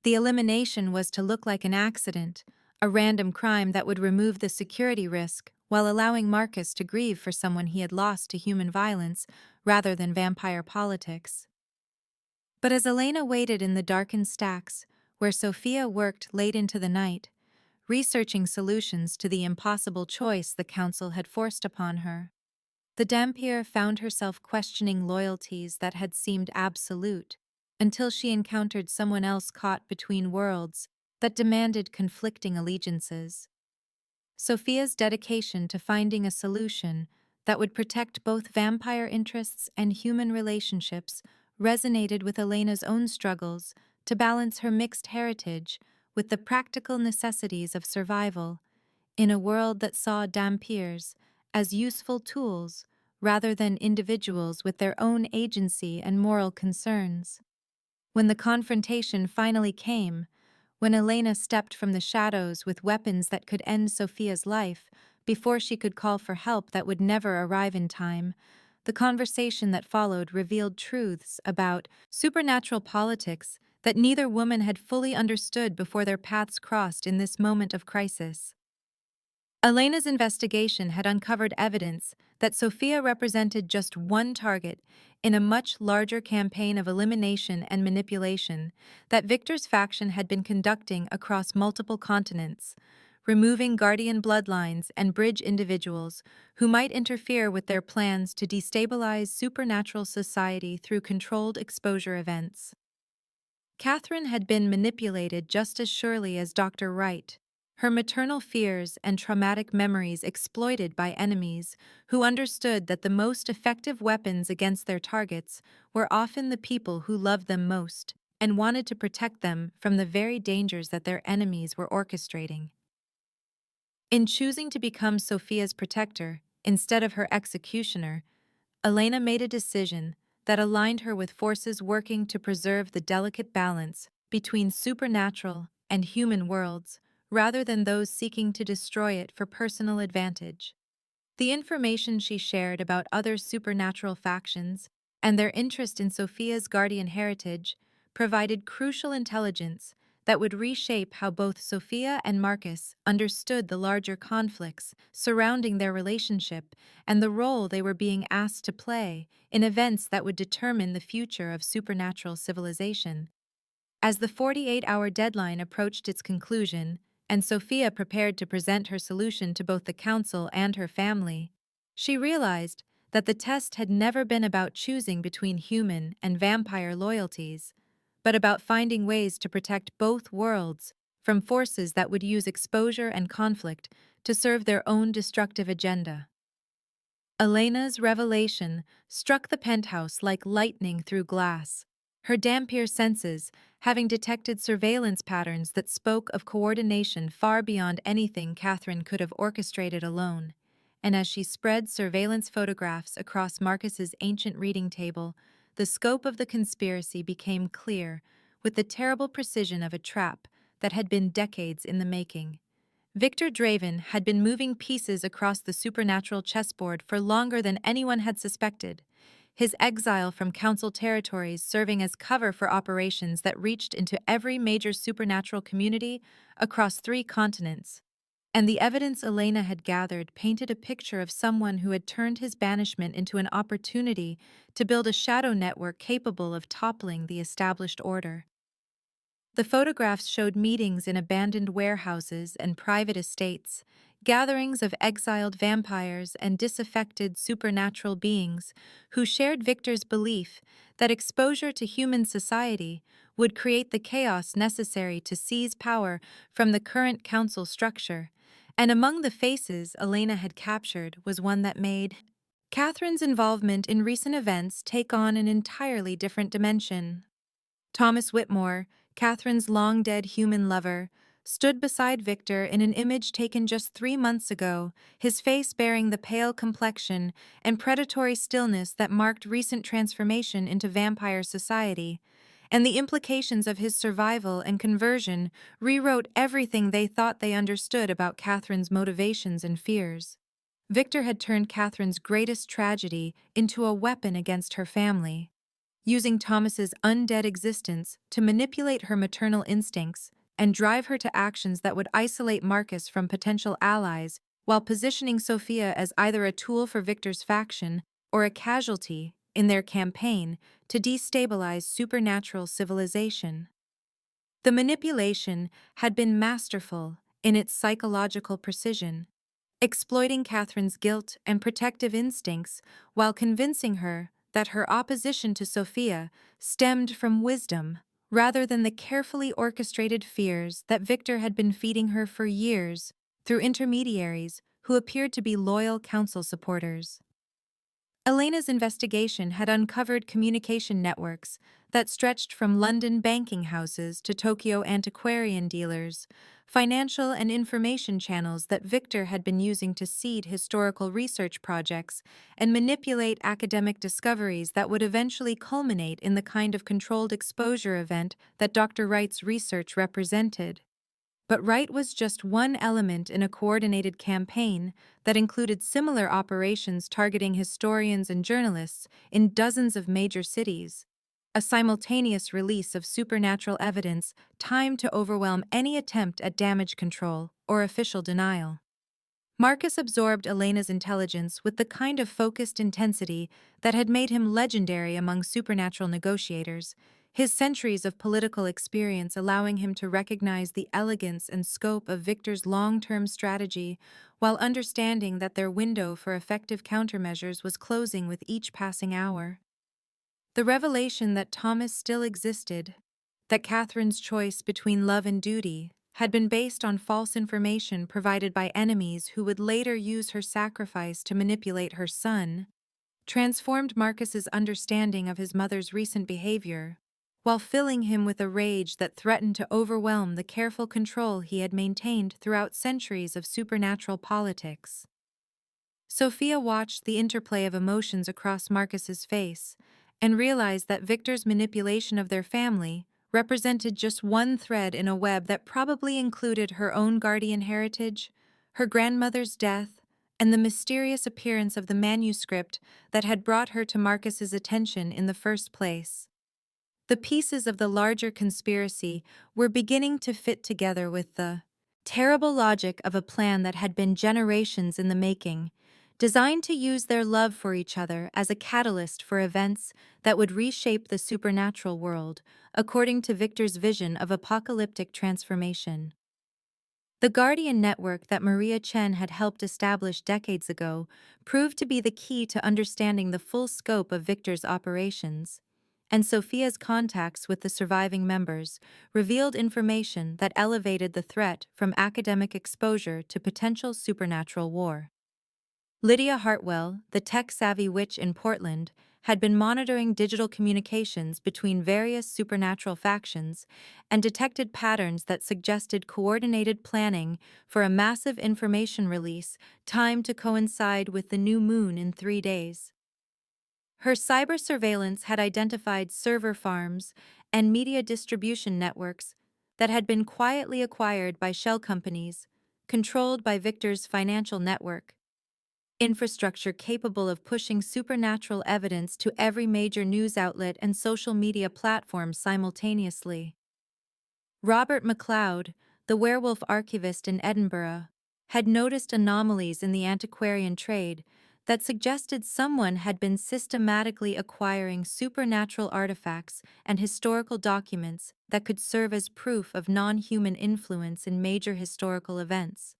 The elimination was to look like an accident, a random crime that would remove the security risk while allowing Marcus to grieve for someone he had lost to human violence rather than vampire politics. But as Elena waited in the darkened stacks, where Sophia worked late into the night, researching solutions to the impossible choice the council had forced upon her, the Dampier found herself questioning loyalties that had seemed absolute, until she encountered someone else caught between worlds that demanded conflicting allegiances. Sophia's dedication to finding a solution that would protect both vampire interests and human relationships resonated with Elena's own struggles to balance her mixed heritage with the practical necessities of survival in a world that saw Dampiers as useful tools rather than individuals with their own agency and moral concerns. When the confrontation finally came, when Elena stepped from the shadows with weapons that could end Sophia's life before she could call for help that would never arrive in time, the conversation that followed revealed truths about supernatural politics that neither woman had fully understood before their paths crossed in this moment of crisis. Elena's investigation had uncovered evidence that Sophia represented just one target in a much larger campaign of elimination and manipulation that Victor's faction had been conducting across multiple continents, removing guardian bloodlines and bridge individuals who might interfere with their plans to destabilize supernatural society through controlled exposure events. Catherine had been manipulated just as surely as Dr. Wright, her maternal fears and traumatic memories exploited by enemies who understood that the most effective weapons against their targets were often the people who loved them most and wanted to protect them from the very dangers that their enemies were orchestrating. In choosing to become Sophia's protector instead of her executioner, Elena made a decision that aligned her with forces working to preserve the delicate balance between supernatural and human worlds, rather than those seeking to destroy it for personal advantage. The information she shared about other supernatural factions and their interest in Sophia's guardian heritage provided crucial intelligence that would reshape how both Sophia and Marcus understood the larger conflicts surrounding their relationship and the role they were being asked to play in events that would determine the future of supernatural civilization. As the 48-hour deadline approached its conclusion, and Sophia prepared to present her solution to both the council and her family, she realized that the test had never been about choosing between human and vampire loyalties, but about finding ways to protect both worlds from forces that would use exposure and conflict to serve their own destructive agenda. Elena's revelation struck the penthouse like lightning through glass, her Dampier senses having detected surveillance patterns that spoke of coordination far beyond anything Catherine could have orchestrated alone. And as she spread surveillance photographs across Marcus's ancient reading table, the scope of the conspiracy became clear, with the terrible precision of a trap that had been decades in the making. Victor Draven had been moving pieces across the supernatural chessboard for longer than anyone had suspected, his exile from Council territories serving as cover for operations that reached into every major supernatural community across 3 continents. And the evidence Elena had gathered painted a picture of someone who had turned his banishment into an opportunity to build a shadow network capable of toppling the established order. The photographs showed meetings in abandoned warehouses and private estates, gatherings of exiled vampires and disaffected supernatural beings who shared Victor's belief that exposure to human society would create the chaos necessary to seize power from the current council structure. And among the faces Elena had captured was one that made Catherine's involvement in recent events take on an entirely different dimension. Thomas Whitmore, Catherine's long-dead human lover, stood beside Victor in an image taken just 3 months ago, his face bearing the pale complexion and predatory stillness that marked recent transformation into vampire society. And the implications of his survival and conversion rewrote everything they thought they understood about Catherine's motivations and fears. Victor had turned Catherine's greatest tragedy into a weapon against her family, using Thomas's undead existence to manipulate her maternal instincts and drive her to actions that would isolate Marcus from potential allies, while positioning Sophia as either a tool for Victor's faction or a casualty in their campaign to destabilize supernatural civilization. The manipulation had been masterful in its psychological precision, exploiting Catherine's guilt and protective instincts while convincing her that her opposition to Sophia stemmed from wisdom rather than the carefully orchestrated fears that Victor had been feeding her for years through intermediaries who appeared to be loyal council supporters. Elena's investigation had uncovered communication networks that stretched from London banking houses to Tokyo antiquarian dealers, financial and information channels that Victor had been using to seed historical research projects and manipulate academic discoveries that would eventually culminate in the kind of controlled exposure event that Dr. Wright's research represented. But Wright was just one element in a coordinated campaign that included similar operations targeting historians and journalists in dozens of major cities, a simultaneous release of supernatural evidence timed to overwhelm any attempt at damage control or official denial. Marcus absorbed Elena's intelligence with the kind of focused intensity that had made him legendary among supernatural negotiators, his centuries of political experience allowing him to recognize the elegance and scope of Victor's long-term strategy while understanding that their window for effective countermeasures was closing with each passing hour. The revelation that Thomas still existed, that Catherine's choice between love and duty had been based on false information provided by enemies who would later use her sacrifice to manipulate her son, transformed Marcus's understanding of his mother's recent behavior, while filling him with a rage that threatened to overwhelm the careful control he had maintained throughout centuries of supernatural politics. Sophia watched the interplay of emotions across Marcus's face and realized that Victor's manipulation of their family represented just one thread in a web that probably included her own guardian heritage, her grandmother's death, and the mysterious appearance of the manuscript that had brought her to Marcus's attention in the first place. The pieces of the larger conspiracy were beginning to fit together with the terrible logic of a plan that had been generations in the making, designed to use their love for each other as a catalyst for events that would reshape the supernatural world, according to Victor's vision of apocalyptic transformation. The Guardian network that Maria Chen had helped establish decades ago proved to be the key to understanding the full scope of Victor's operations, and Sophia's contacts with the surviving members revealed information that elevated the threat from academic exposure to potential supernatural war. Lydia Hartwell, the tech-savvy witch in Portland, had been monitoring digital communications between various supernatural factions and detected patterns that suggested coordinated planning for a massive information release timed to coincide with the new moon in 3 days. Her cyber surveillance had identified server farms and media distribution networks that had been quietly acquired by shell companies, controlled by Victor's financial network. Infrastructure capable of pushing supernatural evidence to every major news outlet and social media platform simultaneously. Robert MacLeod, the werewolf archivist in Edinburgh, had noticed anomalies in the antiquarian trade that suggested someone had been systematically acquiring supernatural artifacts and historical documents that could serve as proof of non-human influence in major historical events.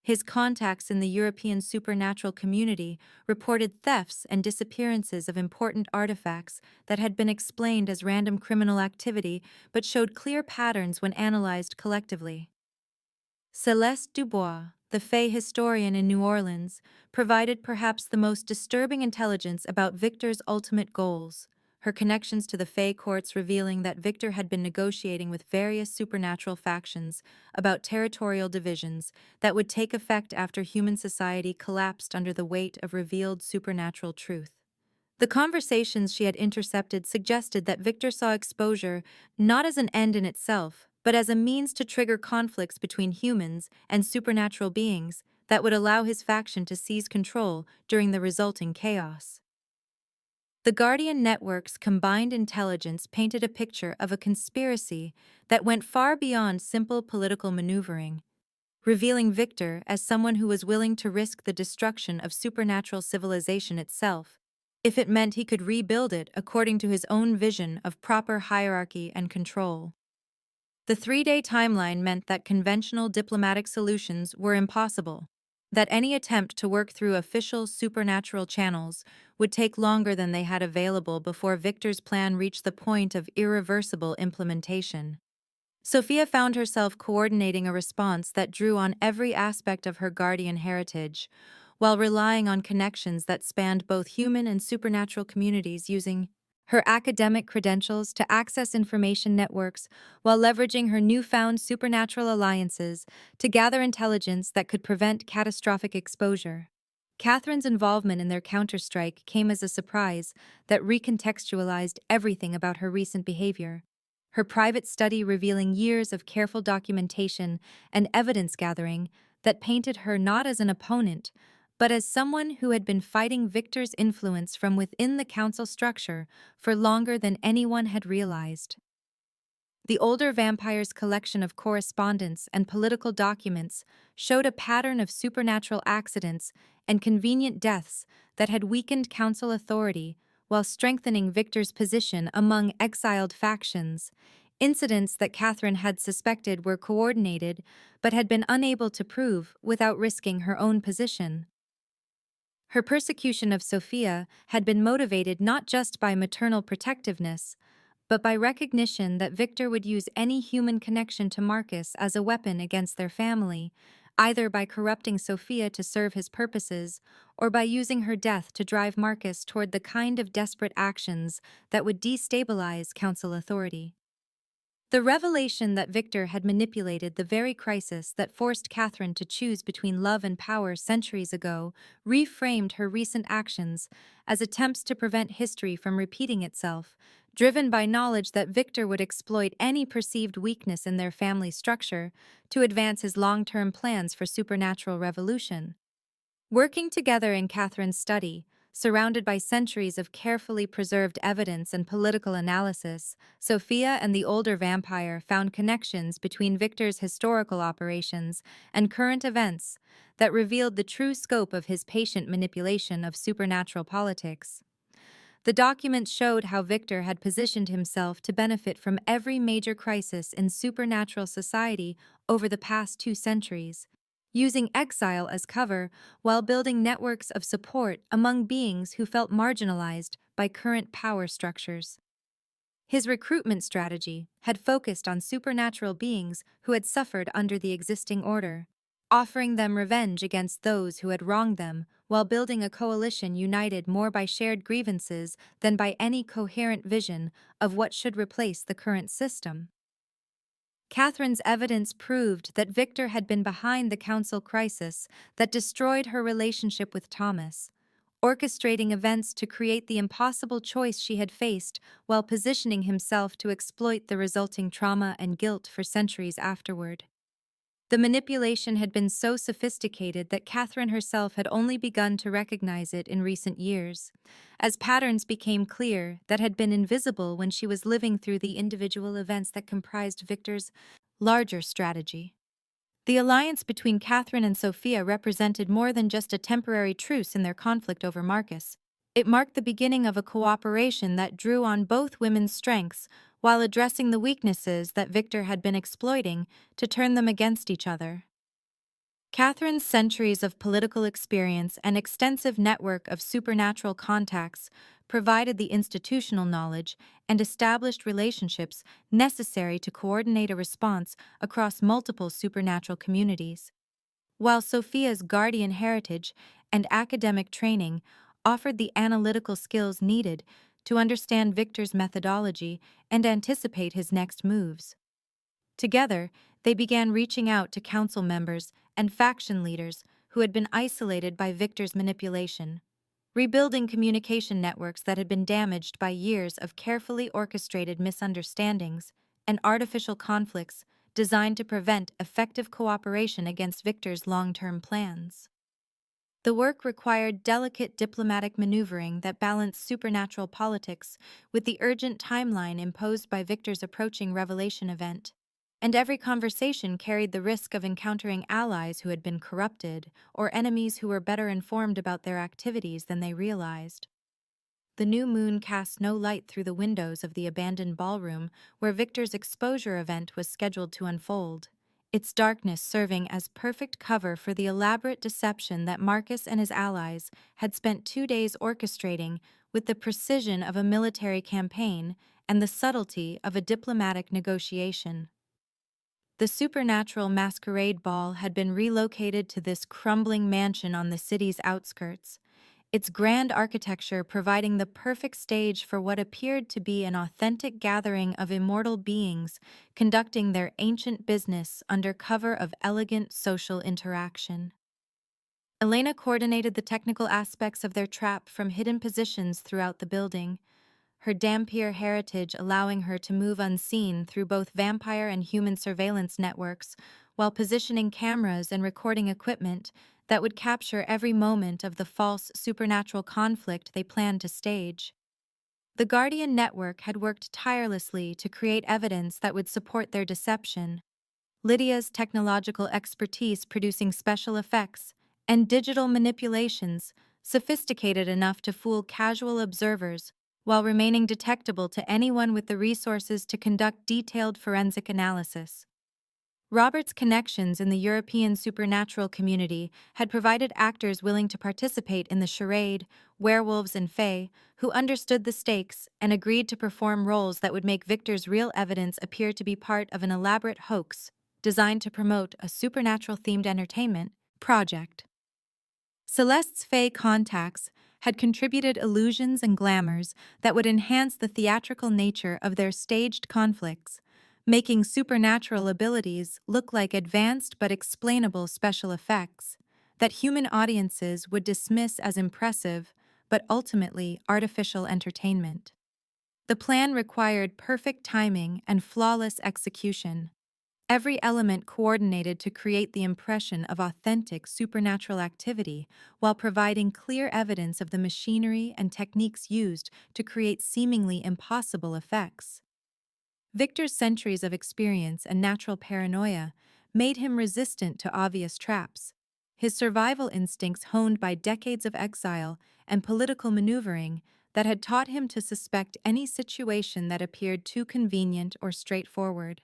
His contacts in the European supernatural community reported thefts and disappearances of important artifacts that had been explained as random criminal activity but showed clear patterns when analyzed collectively. Celeste Dubois, the Fey historian in New Orleans, provided perhaps the most disturbing intelligence about Victor's ultimate goals, her connections to the Fey courts revealing that Victor had been negotiating with various supernatural factions about territorial divisions that would take effect after human society collapsed under the weight of revealed supernatural truth. The conversations she had intercepted suggested that Victor saw exposure not as an end in itself, but as a means to trigger conflicts between humans and supernatural beings that would allow his faction to seize control during the resulting chaos. The Guardian network's combined intelligence painted a picture of a conspiracy that went far beyond simple political maneuvering, revealing Victor as someone who was willing to risk the destruction of supernatural civilization itself, if it meant he could rebuild it according to his own vision of proper hierarchy and control. The 3-day timeline meant that conventional diplomatic solutions were impossible, that any attempt to work through official supernatural channels would take longer than they had available before Victor's plan reached the point of irreversible implementation. Sophia found herself coordinating a response that drew on every aspect of her guardian heritage, while relying on connections that spanned both human and supernatural communities using her academic credentials to access information networks while leveraging her newfound supernatural alliances to gather intelligence that could prevent catastrophic exposure. Catherine's involvement in their counterstrike came as a surprise that recontextualized everything about her recent behavior. Her private study revealing years of careful documentation and evidence gathering that painted her not as an opponent, but as someone who had been fighting Victor's influence from within the council structure for longer than anyone had realized. The older vampire's collection of correspondence and political documents showed a pattern of supernatural accidents and convenient deaths that had weakened council authority while strengthening Victor's position among exiled factions, incidents that Catherine had suspected were coordinated but had been unable to prove without risking her own position. Her persecution of Sophia had been motivated not just by maternal protectiveness, but by recognition that Victor would use any human connection to Marcus as a weapon against their family, either by corrupting Sophia to serve his purposes or by using her death to drive Marcus toward the kind of desperate actions that would destabilize council authority. The revelation that Victor had manipulated the very crisis that forced Catherine to choose between love and power centuries ago reframed her recent actions as attempts to prevent history from repeating itself, driven by knowledge that Victor would exploit any perceived weakness in their family structure to advance his long-term plans for supernatural revolution. Working together in Catherine's study, surrounded by centuries of carefully preserved evidence and political analysis, Sophia and the older vampire found connections between Victor's historical operations and current events that revealed the true scope of his patient manipulation of supernatural politics. The documents showed how Victor had positioned himself to benefit from every major crisis in supernatural society over the past 2 centuries, using exile as cover while building networks of support among beings who felt marginalized by current power structures. His recruitment strategy had focused on supernatural beings who had suffered under the existing order, offering them revenge against those who had wronged them while building a coalition united more by shared grievances than by any coherent vision of what should replace the current system. Catherine's evidence proved that Victor had been behind the council crisis that destroyed her relationship with Thomas, orchestrating events to create the impossible choice she had faced while positioning himself to exploit the resulting trauma and guilt for centuries afterward. The manipulation had been so sophisticated that Catherine herself had only begun to recognize it in recent years, as patterns became clear that had been invisible when she was living through the individual events that comprised Victor's larger strategy. The alliance between Catherine and Sophia represented more than just a temporary truce in their conflict over Marcus. It marked the beginning of a cooperation that drew on both women's strengths while addressing the weaknesses that Victor had been exploiting to turn them against each other. Catherine's centuries of political experience and extensive network of supernatural contacts provided the institutional knowledge and established relationships necessary to coordinate a response across multiple supernatural communities, while Sophia's guardian heritage and academic training offered the analytical skills needed to understand Victor's methodology and anticipate his next moves. Together, they began reaching out to council members and faction leaders who had been isolated by Victor's manipulation, rebuilding communication networks that had been damaged by years of carefully orchestrated misunderstandings and artificial conflicts designed to prevent effective cooperation against Victor's long-term plans. The work required delicate diplomatic maneuvering that balanced supernatural politics with the urgent timeline imposed by Victor's approaching revelation event, and every conversation carried the risk of encountering allies who had been corrupted or enemies who were better informed about their activities than they realized. The new moon cast no light through the windows of the abandoned ballroom where Victor's exposure event was scheduled to unfold, its darkness serving as perfect cover for the elaborate deception that Marcus and his allies had spent 2 days orchestrating with the precision of a military campaign and the subtlety of a diplomatic negotiation. The supernatural masquerade ball had been relocated to this crumbling mansion on the city's outskirts, its grand architecture providing the perfect stage for what appeared to be an authentic gathering of immortal beings conducting their ancient business under cover of elegant social interaction. Elena coordinated the technical aspects of their trap from hidden positions throughout the building, her Dampier heritage allowing her to move unseen through both vampire and human surveillance networks while positioning cameras and recording equipment that would capture every moment of the false supernatural conflict they planned to stage. The Guardian Network had worked tirelessly to create evidence that would support their deception. Lydia's technological expertise producing special effects and digital manipulations sophisticated enough to fool casual observers while remaining detectable to anyone with the resources to conduct detailed forensic analysis. Robert's connections in the European supernatural community had provided actors willing to participate in the charade, werewolves and fae, who understood the stakes and agreed to perform roles that would make Victor's real evidence appear to be part of an elaborate hoax designed to promote a supernatural-themed entertainment project. Celeste's fae contacts had contributed illusions and glamours that would enhance the theatrical nature of their staged conflicts, making supernatural abilities look like advanced but explainable special effects that human audiences would dismiss as impressive but ultimately artificial entertainment. The plan required perfect timing and flawless execution, every element coordinated to create the impression of authentic supernatural activity while providing clear evidence of the machinery and techniques used to create seemingly impossible effects. Victor's centuries of experience and natural paranoia made him resistant to obvious traps. His survival instincts honed by decades of exile and political maneuvering that had taught him to suspect any situation that appeared too convenient or straightforward.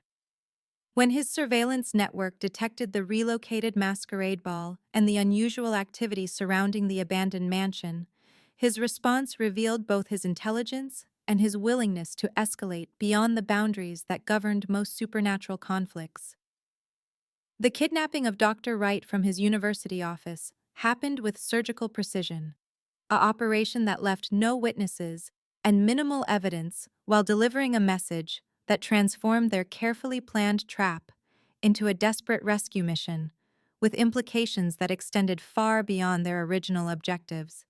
When his surveillance network detected the relocated masquerade ball and the unusual activity surrounding the abandoned mansion, his response revealed both his intelligence and his willingness to escalate beyond the boundaries that governed most supernatural conflicts. The kidnapping of Dr. Wright from his university office happened with surgical precision, a operation that left no witnesses and minimal evidence while delivering a message that transformed their carefully planned trap into a desperate rescue mission, with implications that extended far beyond their original objectives.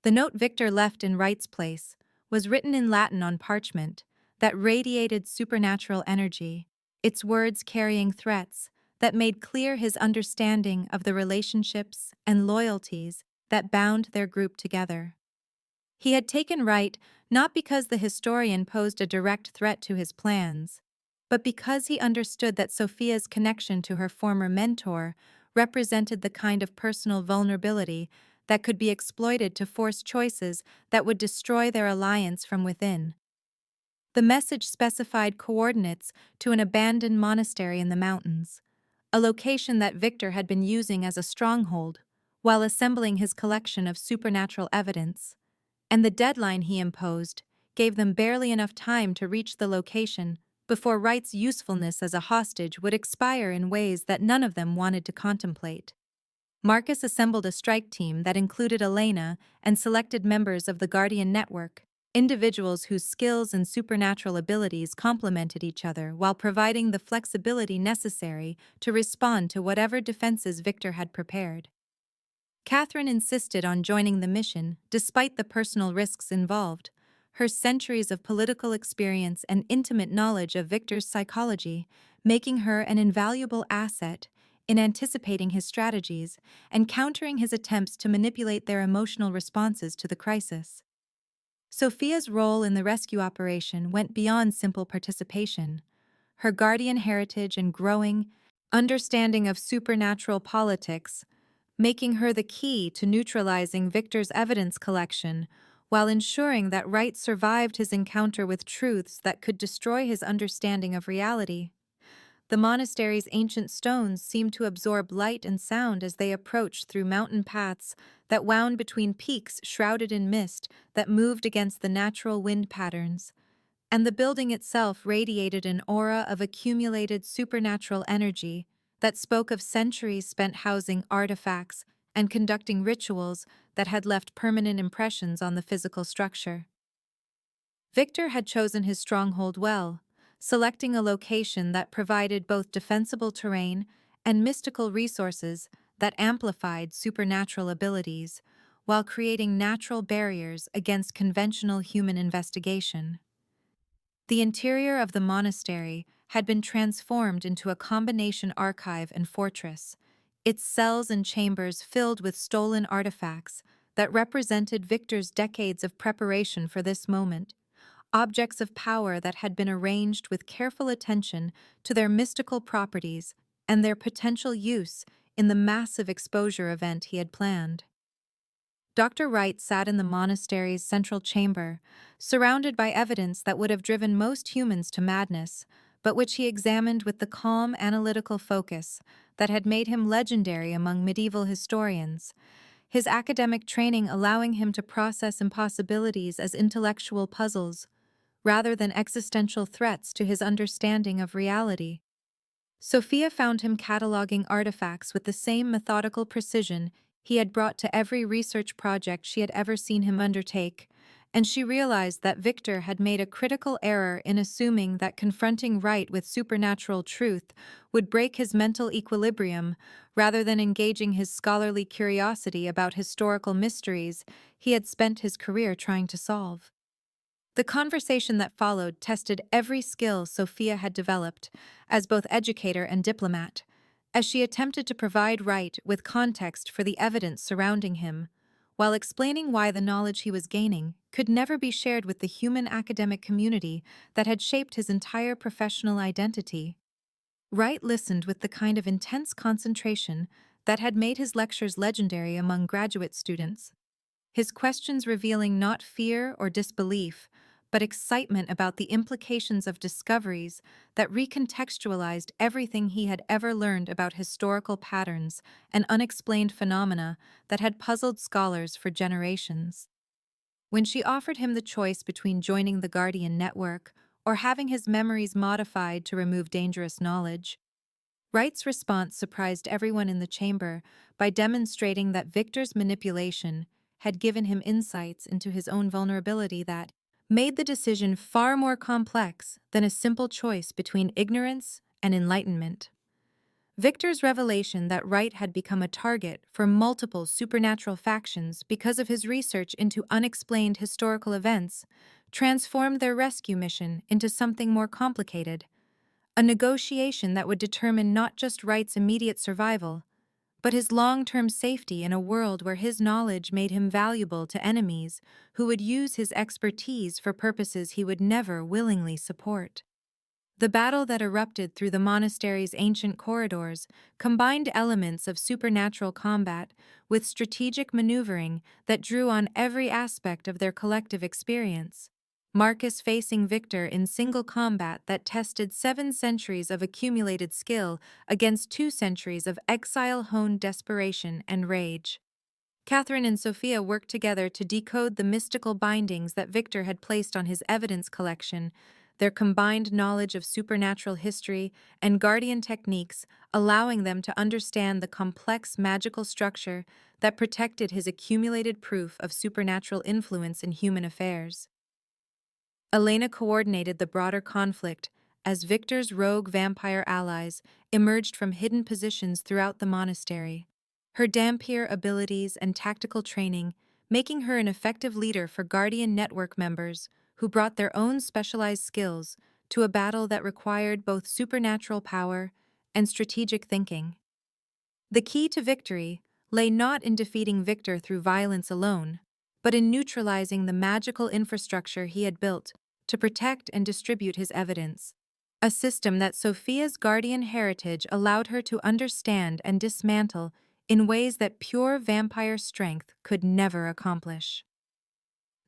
The note Victor left in Wright's place was written in Latin on parchment that radiated supernatural energy, its words carrying threats that made clear his understanding of the relationships and loyalties that bound their group together. He had taken Wright not because the historian posed a direct threat to his plans, but because he understood that Sophia's connection to her former mentor represented the kind of personal vulnerability that could be exploited to force choices that would destroy their alliance from within. The message specified coordinates to an abandoned monastery in the mountains, a location that Victor had been using as a stronghold while assembling his collection of supernatural evidence, and the deadline he imposed gave them barely enough time to reach the location before Wright's usefulness as a hostage would expire in ways that none of them wanted to contemplate. Marcus assembled a strike team that included Elena and selected members of the Guardian Network, individuals whose skills and supernatural abilities complemented each other while providing the flexibility necessary to respond to whatever defenses Victor had prepared. Catherine insisted on joining the mission despite the personal risks involved, her centuries of political experience and intimate knowledge of Victor's psychology making her an invaluable asset in anticipating his strategies and countering his attempts to manipulate their emotional responses to the crisis. Sophia's role in the rescue operation went beyond simple participation. Her guardian heritage and growing understanding of supernatural politics making her the key to neutralizing Victor's evidence collection while ensuring that Wright survived his encounter with truths that could destroy his understanding of reality. The monastery's ancient stones seemed to absorb light and sound as they approached through mountain paths that wound between peaks shrouded in mist that moved against the natural wind patterns, and the building itself radiated an aura of accumulated supernatural energy that spoke of centuries spent housing artifacts and conducting rituals that had left permanent impressions on the physical structure. Victor had chosen his stronghold well, selecting a location that provided both defensible terrain and mystical resources that amplified supernatural abilities, while creating natural barriers against conventional human investigation. The interior of the monastery had been transformed into a combination archive and fortress, its cells and chambers filled with stolen artifacts that represented Victor's decades of preparation for this moment, objects of power that had been arranged with careful attention to their mystical properties and their potential use in the massive exposure event he had planned. Dr. Wright sat in the monastery's central chamber, surrounded by evidence that would have driven most humans to madness, but which he examined with the calm, analytical focus that had made him legendary among medieval historians, his academic training allowing him to process impossibilities as intellectual puzzles, rather than existential threats to his understanding of reality. Sophia found him cataloging artifacts with the same methodical precision he had brought to every research project she had ever seen him undertake, and she realized that Victor had made a critical error in assuming that confronting Wright with supernatural truth would break his mental equilibrium rather than engaging his scholarly curiosity about historical mysteries he had spent his career trying to solve. The conversation that followed tested every skill Sophia had developed as both educator and diplomat, as she attempted to provide Wright with context for the evidence surrounding him, while explaining why the knowledge he was gaining could never be shared with the human academic community that had shaped his entire professional identity. Wright listened with the kind of intense concentration that had made his lectures legendary among graduate students. his questions revealing not fear or disbelief, but excitement about the implications of discoveries that recontextualized everything he had ever learned about historical patterns and unexplained phenomena that had puzzled scholars for generations. When she offered him the choice between joining the Guardian network or having his memories modified to remove dangerous knowledge, Wright's response surprised everyone in the chamber by demonstrating that Victor's manipulation had given him insights into his own vulnerability that made the decision far more complex than a simple choice between ignorance and enlightenment. Victor's revelation that Wright had become a target for multiple supernatural factions because of his research into unexplained historical events transformed their rescue mission into something more complicated, a negotiation that would determine not just Wright's immediate survival, but his long-term safety in a world where his knowledge made him valuable to enemies who would use his expertise for purposes he would never willingly support. The battle that erupted through the monastery's ancient corridors combined elements of supernatural combat with strategic maneuvering that drew on every aspect of their collective experience. Marcus facing Victor in single combat that tested 7 centuries of accumulated skill against 2 centuries of exile-honed desperation and rage. Catherine and Sophia worked together to decode the mystical bindings that Victor had placed on his evidence collection, their combined knowledge of supernatural history and guardian techniques allowing them to understand the complex magical structure that protected his accumulated proof of supernatural influence in human affairs. Elena coordinated the broader conflict as Victor's rogue vampire allies emerged from hidden positions throughout the monastery, her Dampier abilities and tactical training making her an effective leader for Guardian Network members who brought their own specialized skills to a battle that required both supernatural power and strategic thinking. The key to victory lay not in defeating Victor through violence alone, but in neutralizing the magical infrastructure he had built to protect and distribute his evidence, a system that Sophia's guardian heritage allowed her to understand and dismantle in ways that pure vampire strength could never accomplish.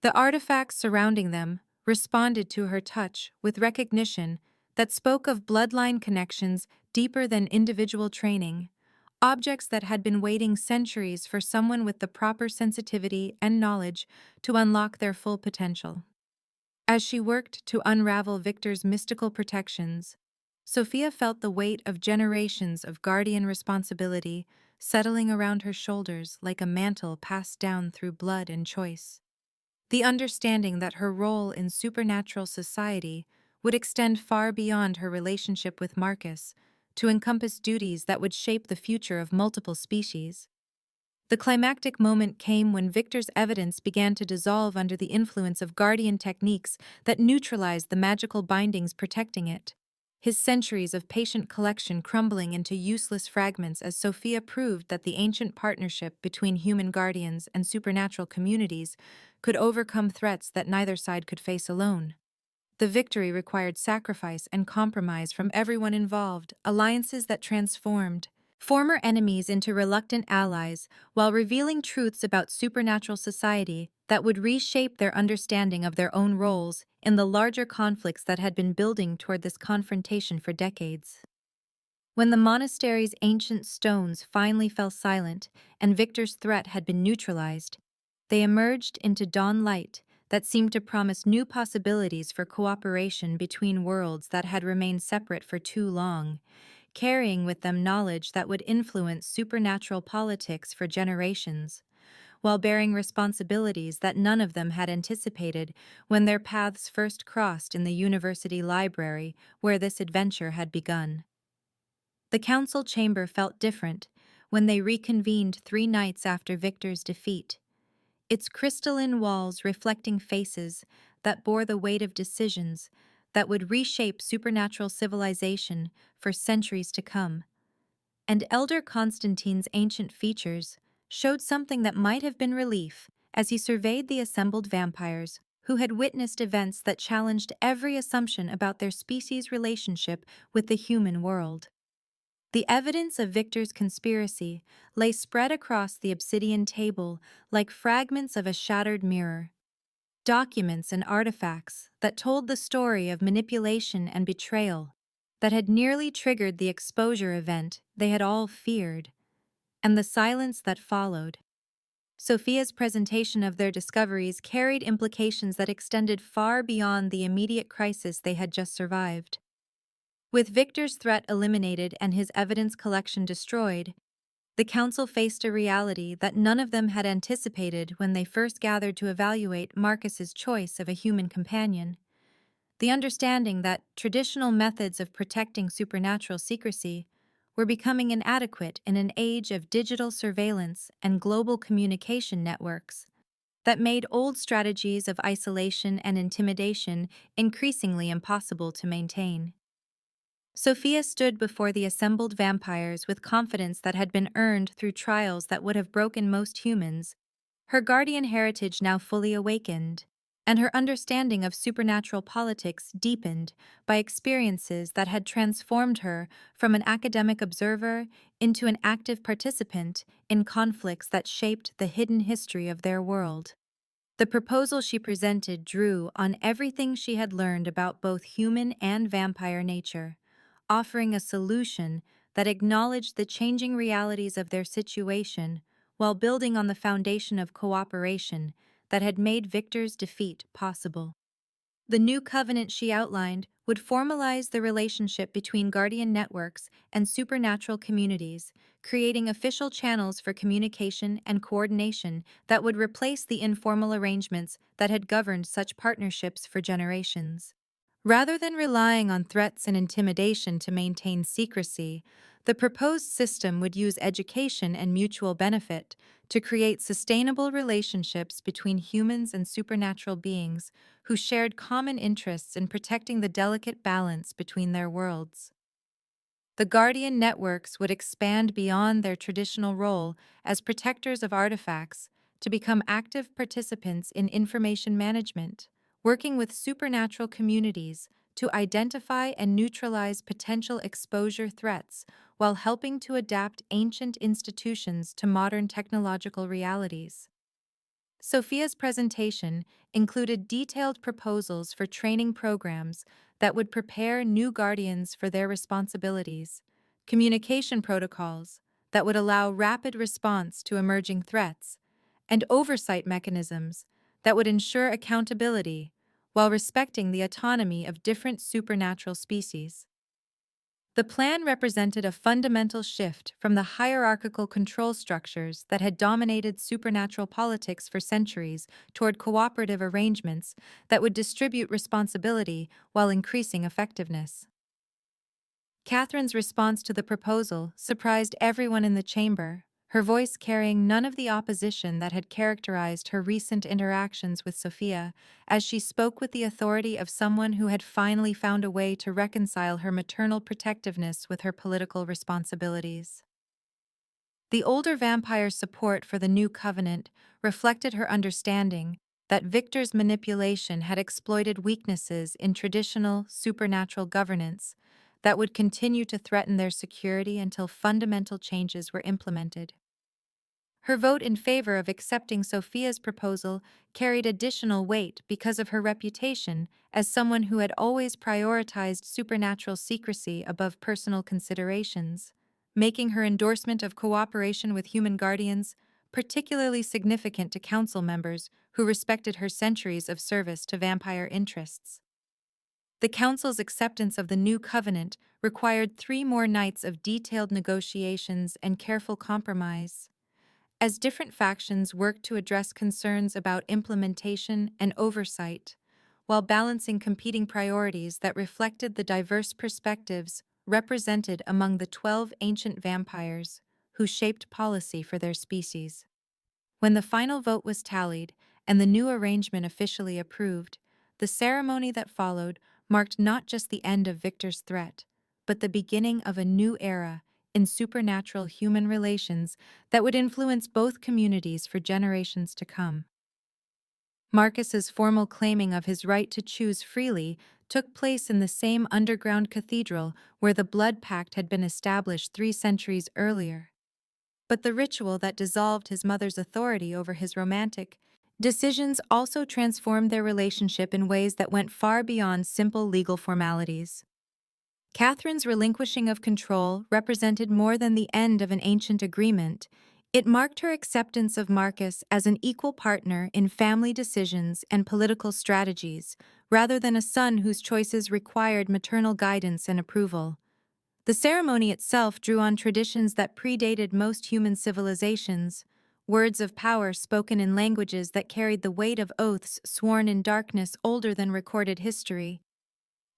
The artifacts surrounding them responded to her touch with recognition that spoke of bloodline connections deeper than individual training, objects that had been waiting centuries for someone with the proper sensitivity and knowledge to unlock their full potential. As she worked to unravel Victor's mystical protections, Sophia felt the weight of generations of guardian responsibility settling around her shoulders like a mantle passed down through blood and choice. The understanding that her role in supernatural society would extend far beyond her relationship with Marcus to encompass duties that would shape the future of multiple species. The climactic moment came when Victor's evidence began to dissolve under the influence of guardian techniques that neutralized the magical bindings protecting it, his centuries of patient collection crumbling into useless fragments as Sophia proved that the ancient partnership between human guardians and supernatural communities could overcome threats that neither side could face alone. The victory required sacrifice and compromise from everyone involved, alliances that transformed former enemies into reluctant allies while revealing truths about supernatural society that would reshape their understanding of their own roles in the larger conflicts that had been building toward this confrontation for decades. When the monastery's ancient stones finally fell silent and Victor's threat had been neutralized, they emerged into dawn light that seemed to promise new possibilities for cooperation between worlds that had remained separate for too long, carrying with them knowledge that would influence supernatural politics for generations, while bearing responsibilities that none of them had anticipated when their paths first crossed in the university library where this adventure had begun. The council chamber felt different when they reconvened 3 nights after Victor's defeat, its crystalline walls reflecting faces that bore the weight of decisions that would reshape supernatural civilization for centuries to come. And Elder Constantine's ancient features showed something that might have been relief as he surveyed the assembled vampires who had witnessed events that challenged every assumption about their species' relationship with the human world. The evidence of Victor's conspiracy lay spread across the obsidian table like fragments of a shattered mirror. Documents and artifacts that told the story of manipulation and betrayal that had nearly triggered the exposure event they had all feared, and the silence that followed. Sophia's presentation of their discoveries carried implications that extended far beyond the immediate crisis they had just survived. With Victor's threat eliminated and his evidence collection destroyed, the council faced a reality that none of them had anticipated when they first gathered to evaluate Marcus's choice of a human companion. The understanding that traditional methods of protecting supernatural secrecy were becoming inadequate in an age of digital surveillance and global communication networks that made old strategies of isolation and intimidation increasingly impossible to maintain. Sophia stood before the assembled vampires with confidence that had been earned through trials that would have broken most humans, her guardian heritage now fully awakened, and her understanding of supernatural politics deepened by experiences that had transformed her from an academic observer into an active participant in conflicts that shaped the hidden history of their world. The proposal she presented drew on everything she had learned about both human and vampire nature, offering a solution that acknowledged the changing realities of their situation while building on the foundation of cooperation that had made Victor's defeat possible. The new covenant she outlined would formalize the relationship between guardian networks and supernatural communities, creating official channels for communication and coordination that would replace the informal arrangements that had governed such partnerships for generations. Rather than relying on threats and intimidation to maintain secrecy, the proposed system would use education and mutual benefit to create sustainable relationships between humans and supernatural beings who shared common interests in protecting the delicate balance between their worlds. The Guardian networks would expand beyond their traditional role as protectors of artifacts to become active participants in information management, working with supernatural communities to identify and neutralize potential exposure threats while helping to adapt ancient institutions to modern technological realities. Sophia's presentation included detailed proposals for training programs that would prepare new guardians for their responsibilities, communication protocols that would allow rapid response to emerging threats, and oversight mechanisms that would ensure accountability while respecting the autonomy of different supernatural species. The plan represented a fundamental shift from the hierarchical control structures that had dominated supernatural politics for centuries toward cooperative arrangements that would distribute responsibility while increasing effectiveness. Catherine's response to the proposal surprised everyone in the chamber, her voice carrying none of the opposition that had characterized her recent interactions with Sophia, as she spoke with the authority of someone who had finally found a way to reconcile her maternal protectiveness with her political responsibilities. The older vampire's support for the new covenant reflected her understanding that Victor's manipulation had exploited weaknesses in traditional supernatural governance that would continue to threaten their security until fundamental changes were implemented. Her vote in favor of accepting Sophia's proposal carried additional weight because of her reputation as someone who had always prioritized supernatural secrecy above personal considerations, making her endorsement of cooperation with human guardians particularly significant to council members who respected her centuries of service to vampire interests. The council's acceptance of the new covenant required 3 more nights of detailed negotiations and careful compromise. As different factions worked to address concerns about implementation and oversight, while balancing competing priorities that reflected the diverse perspectives represented among the 12 ancient vampires who shaped policy for their species. When the final vote was tallied and the new arrangement officially approved, the ceremony that followed marked not just the end of Victor's threat, but the beginning of a new era in supernatural human relations that would influence both communities for generations to come. Marcus's formal claiming of his right to choose freely took place in the same underground cathedral where the blood pact had been established 3 centuries earlier. But the ritual that dissolved his mother's authority over his romantic decisions also transformed their relationship in ways that went far beyond simple legal formalities. Catherine's relinquishing of control represented more than the end of an ancient agreement. It marked her acceptance of Marcus as an equal partner in family decisions and political strategies, rather than a son whose choices required maternal guidance and approval. The ceremony itself drew on traditions that predated most human civilizations, words of power spoken in languages that carried the weight of oaths sworn in darkness older than recorded history.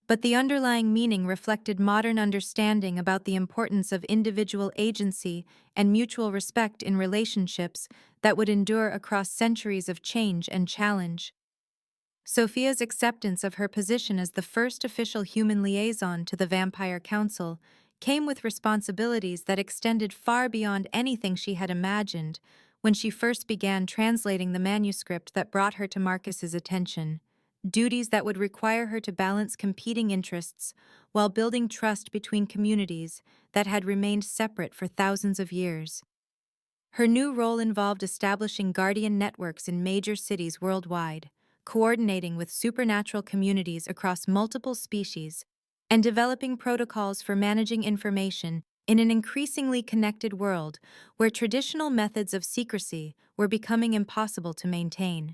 But the underlying meaning reflected modern understanding about the importance of individual agency and mutual respect in relationships that would endure across centuries of change and challenge. Sophia's acceptance of her position as the first official human liaison to the Vampire Council came with responsibilities that extended far beyond anything she had imagined when she first began translating the manuscript that brought her to Marcus's attention. Duties that would require her to balance competing interests while building trust between communities that had remained separate for thousands of years. Her new role involved establishing guardian networks in major cities worldwide, coordinating with supernatural communities across multiple species, and developing protocols for managing information in an increasingly connected world where traditional methods of secrecy were becoming impossible to maintain.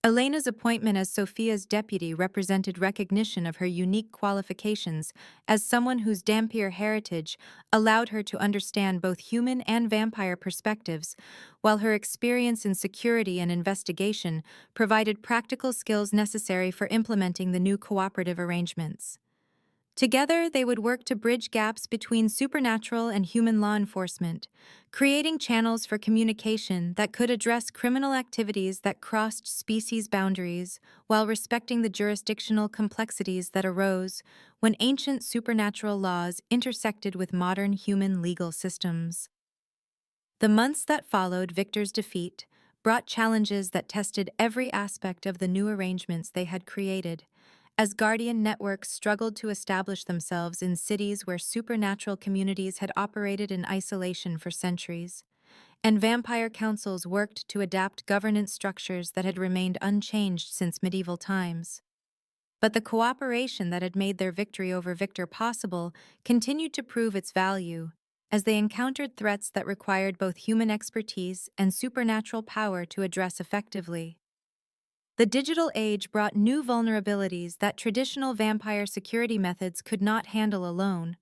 Elena's appointment as Sophia's deputy represented recognition of her unique qualifications as someone whose Dampier heritage allowed her to understand both human and vampire perspectives, while her experience in security and investigation provided practical skills necessary for implementing the new cooperative arrangements. Together, they would work to bridge gaps between supernatural and human law enforcement, creating channels for communication that could address criminal activities that crossed species boundaries while respecting the jurisdictional complexities that arose when ancient supernatural laws intersected with modern human legal systems. The months that followed Victor's defeat brought challenges that tested every aspect of the new arrangements they had created, as guardian networks struggled to establish themselves in cities where supernatural communities had operated in isolation for centuries, and vampire councils worked to adapt governance structures that had remained unchanged since medieval times. But the cooperation that had made their victory over Victor possible continued to prove its value, as they encountered threats that required both human expertise and supernatural power to address effectively. The digital age brought new vulnerabilities that traditional vampire security methods could not handle alone,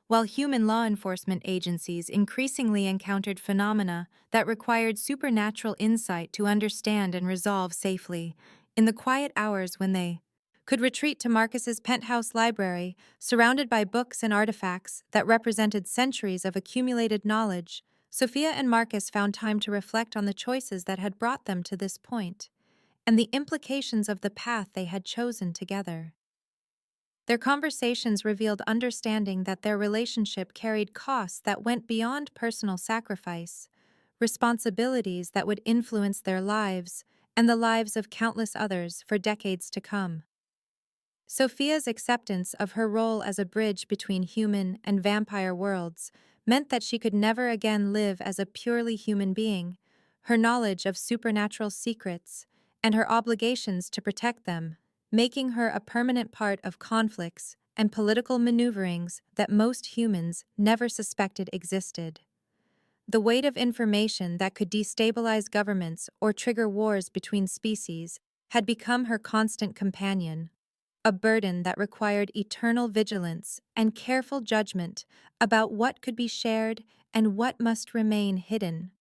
while human law enforcement agencies increasingly encountered phenomena that required supernatural insight to understand and resolve safely. In the quiet hours when they could retreat to Marcus's penthouse library, surrounded by books and artifacts that represented centuries of accumulated knowledge, Sophia and Marcus found time to reflect on the choices that had brought them to this point and the implications of the path they had chosen together. Their conversations revealed understanding that their relationship carried costs that went beyond personal sacrifice, responsibilities that would influence their lives and the lives of countless others for decades to come. Sophia's acceptance of her role as a bridge between human and vampire worlds meant that she could never again live as a purely human being. Her knowledge of supernatural secrets and her obligations to protect them, making her a permanent part of conflicts and political maneuverings that most humans never suspected existed. The weight of information that could destabilize governments or trigger wars between species had become her constant companion, a burden that required eternal vigilance and careful judgment about what could be shared and what must remain hidden.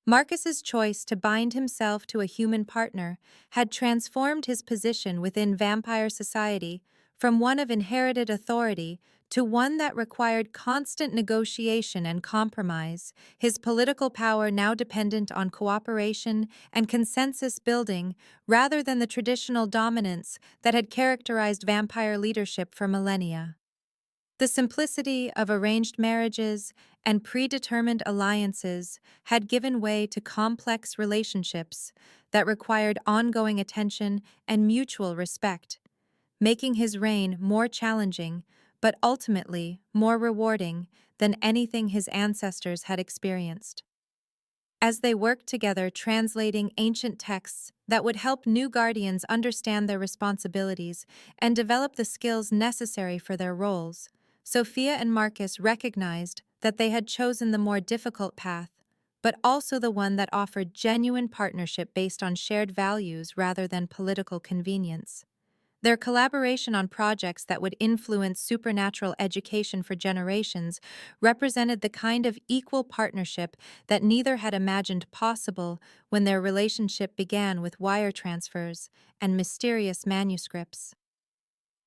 Marcus's choice to bind himself to a human partner had transformed his position within vampire society from one of inherited authority to one that required constant negotiation and compromise, his political power now dependent on cooperation and consensus building rather than the traditional dominance that had characterized vampire leadership for millennia. The simplicity of arranged marriages and predetermined alliances had given way to complex relationships that required ongoing attention and mutual respect. making his reign more challenging, but ultimately more rewarding than anything his ancestors had experienced. As they worked together translating ancient texts that would help new guardians understand their responsibilities and develop the skills necessary for their roles, Sophia and Marcus recognized that they had chosen the more difficult path, but also the one that offered genuine partnership based on shared values rather than political convenience. Their collaboration on projects that would influence supernatural education for generations represented the kind of equal partnership that neither had imagined possible when their relationship began with wire transfers and mysterious manuscripts.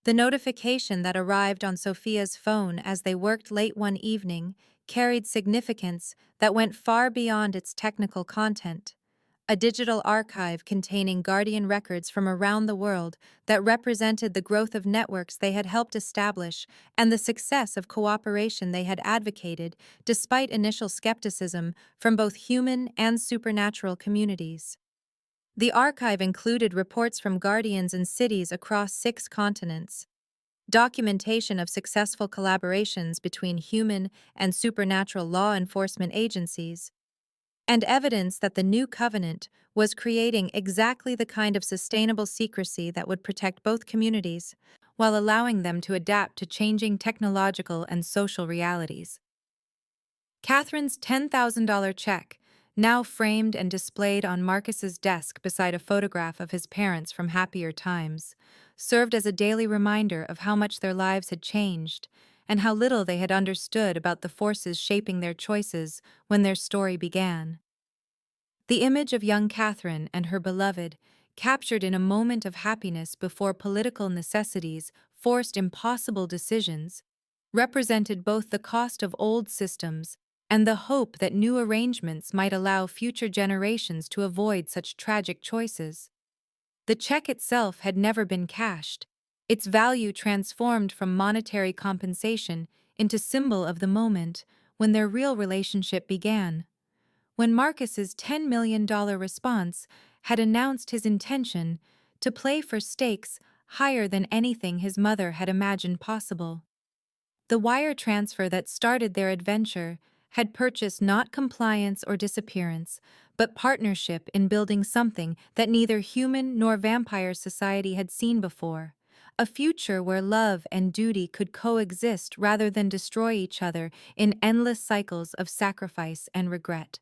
The notification that arrived on Sophia's phone as they worked late one evening carried significance that went far beyond its technical content. A digital archive containing Guardian records from around the world that represented the growth of networks they had helped establish and the success of cooperation they had advocated despite initial skepticism from both human and supernatural communities. The archive included reports from Guardians in cities across 6 continents, documentation of successful collaborations between human and supernatural law enforcement agencies, and evidence that the new covenant was creating exactly the kind of sustainable secrecy that would protect both communities while allowing them to adapt to changing technological and social realities. Catherine's $10,000 check, now framed and displayed on Marcus's desk beside a photograph of his parents from happier times, served as a daily reminder of how much their lives had changed and how little they had understood about the forces shaping their choices when their story began. The image of young Catherine and her beloved, captured in a moment of happiness before political necessities forced impossible decisions, represented both the cost of old systems and the hope that new arrangements might allow future generations to avoid such tragic choices. The check itself had never been cashed, its value transformed from monetary compensation into symbol of the moment when their real relationship began. When Marcus's $10 million response had announced his intention to play for stakes higher than anything his mother had imagined possible. The wire transfer that started their adventure had purchased not compliance or disappearance, but partnership in building something that neither human nor vampire society had seen before. A future where love and duty could coexist rather than destroy each other in endless cycles of sacrifice and regret.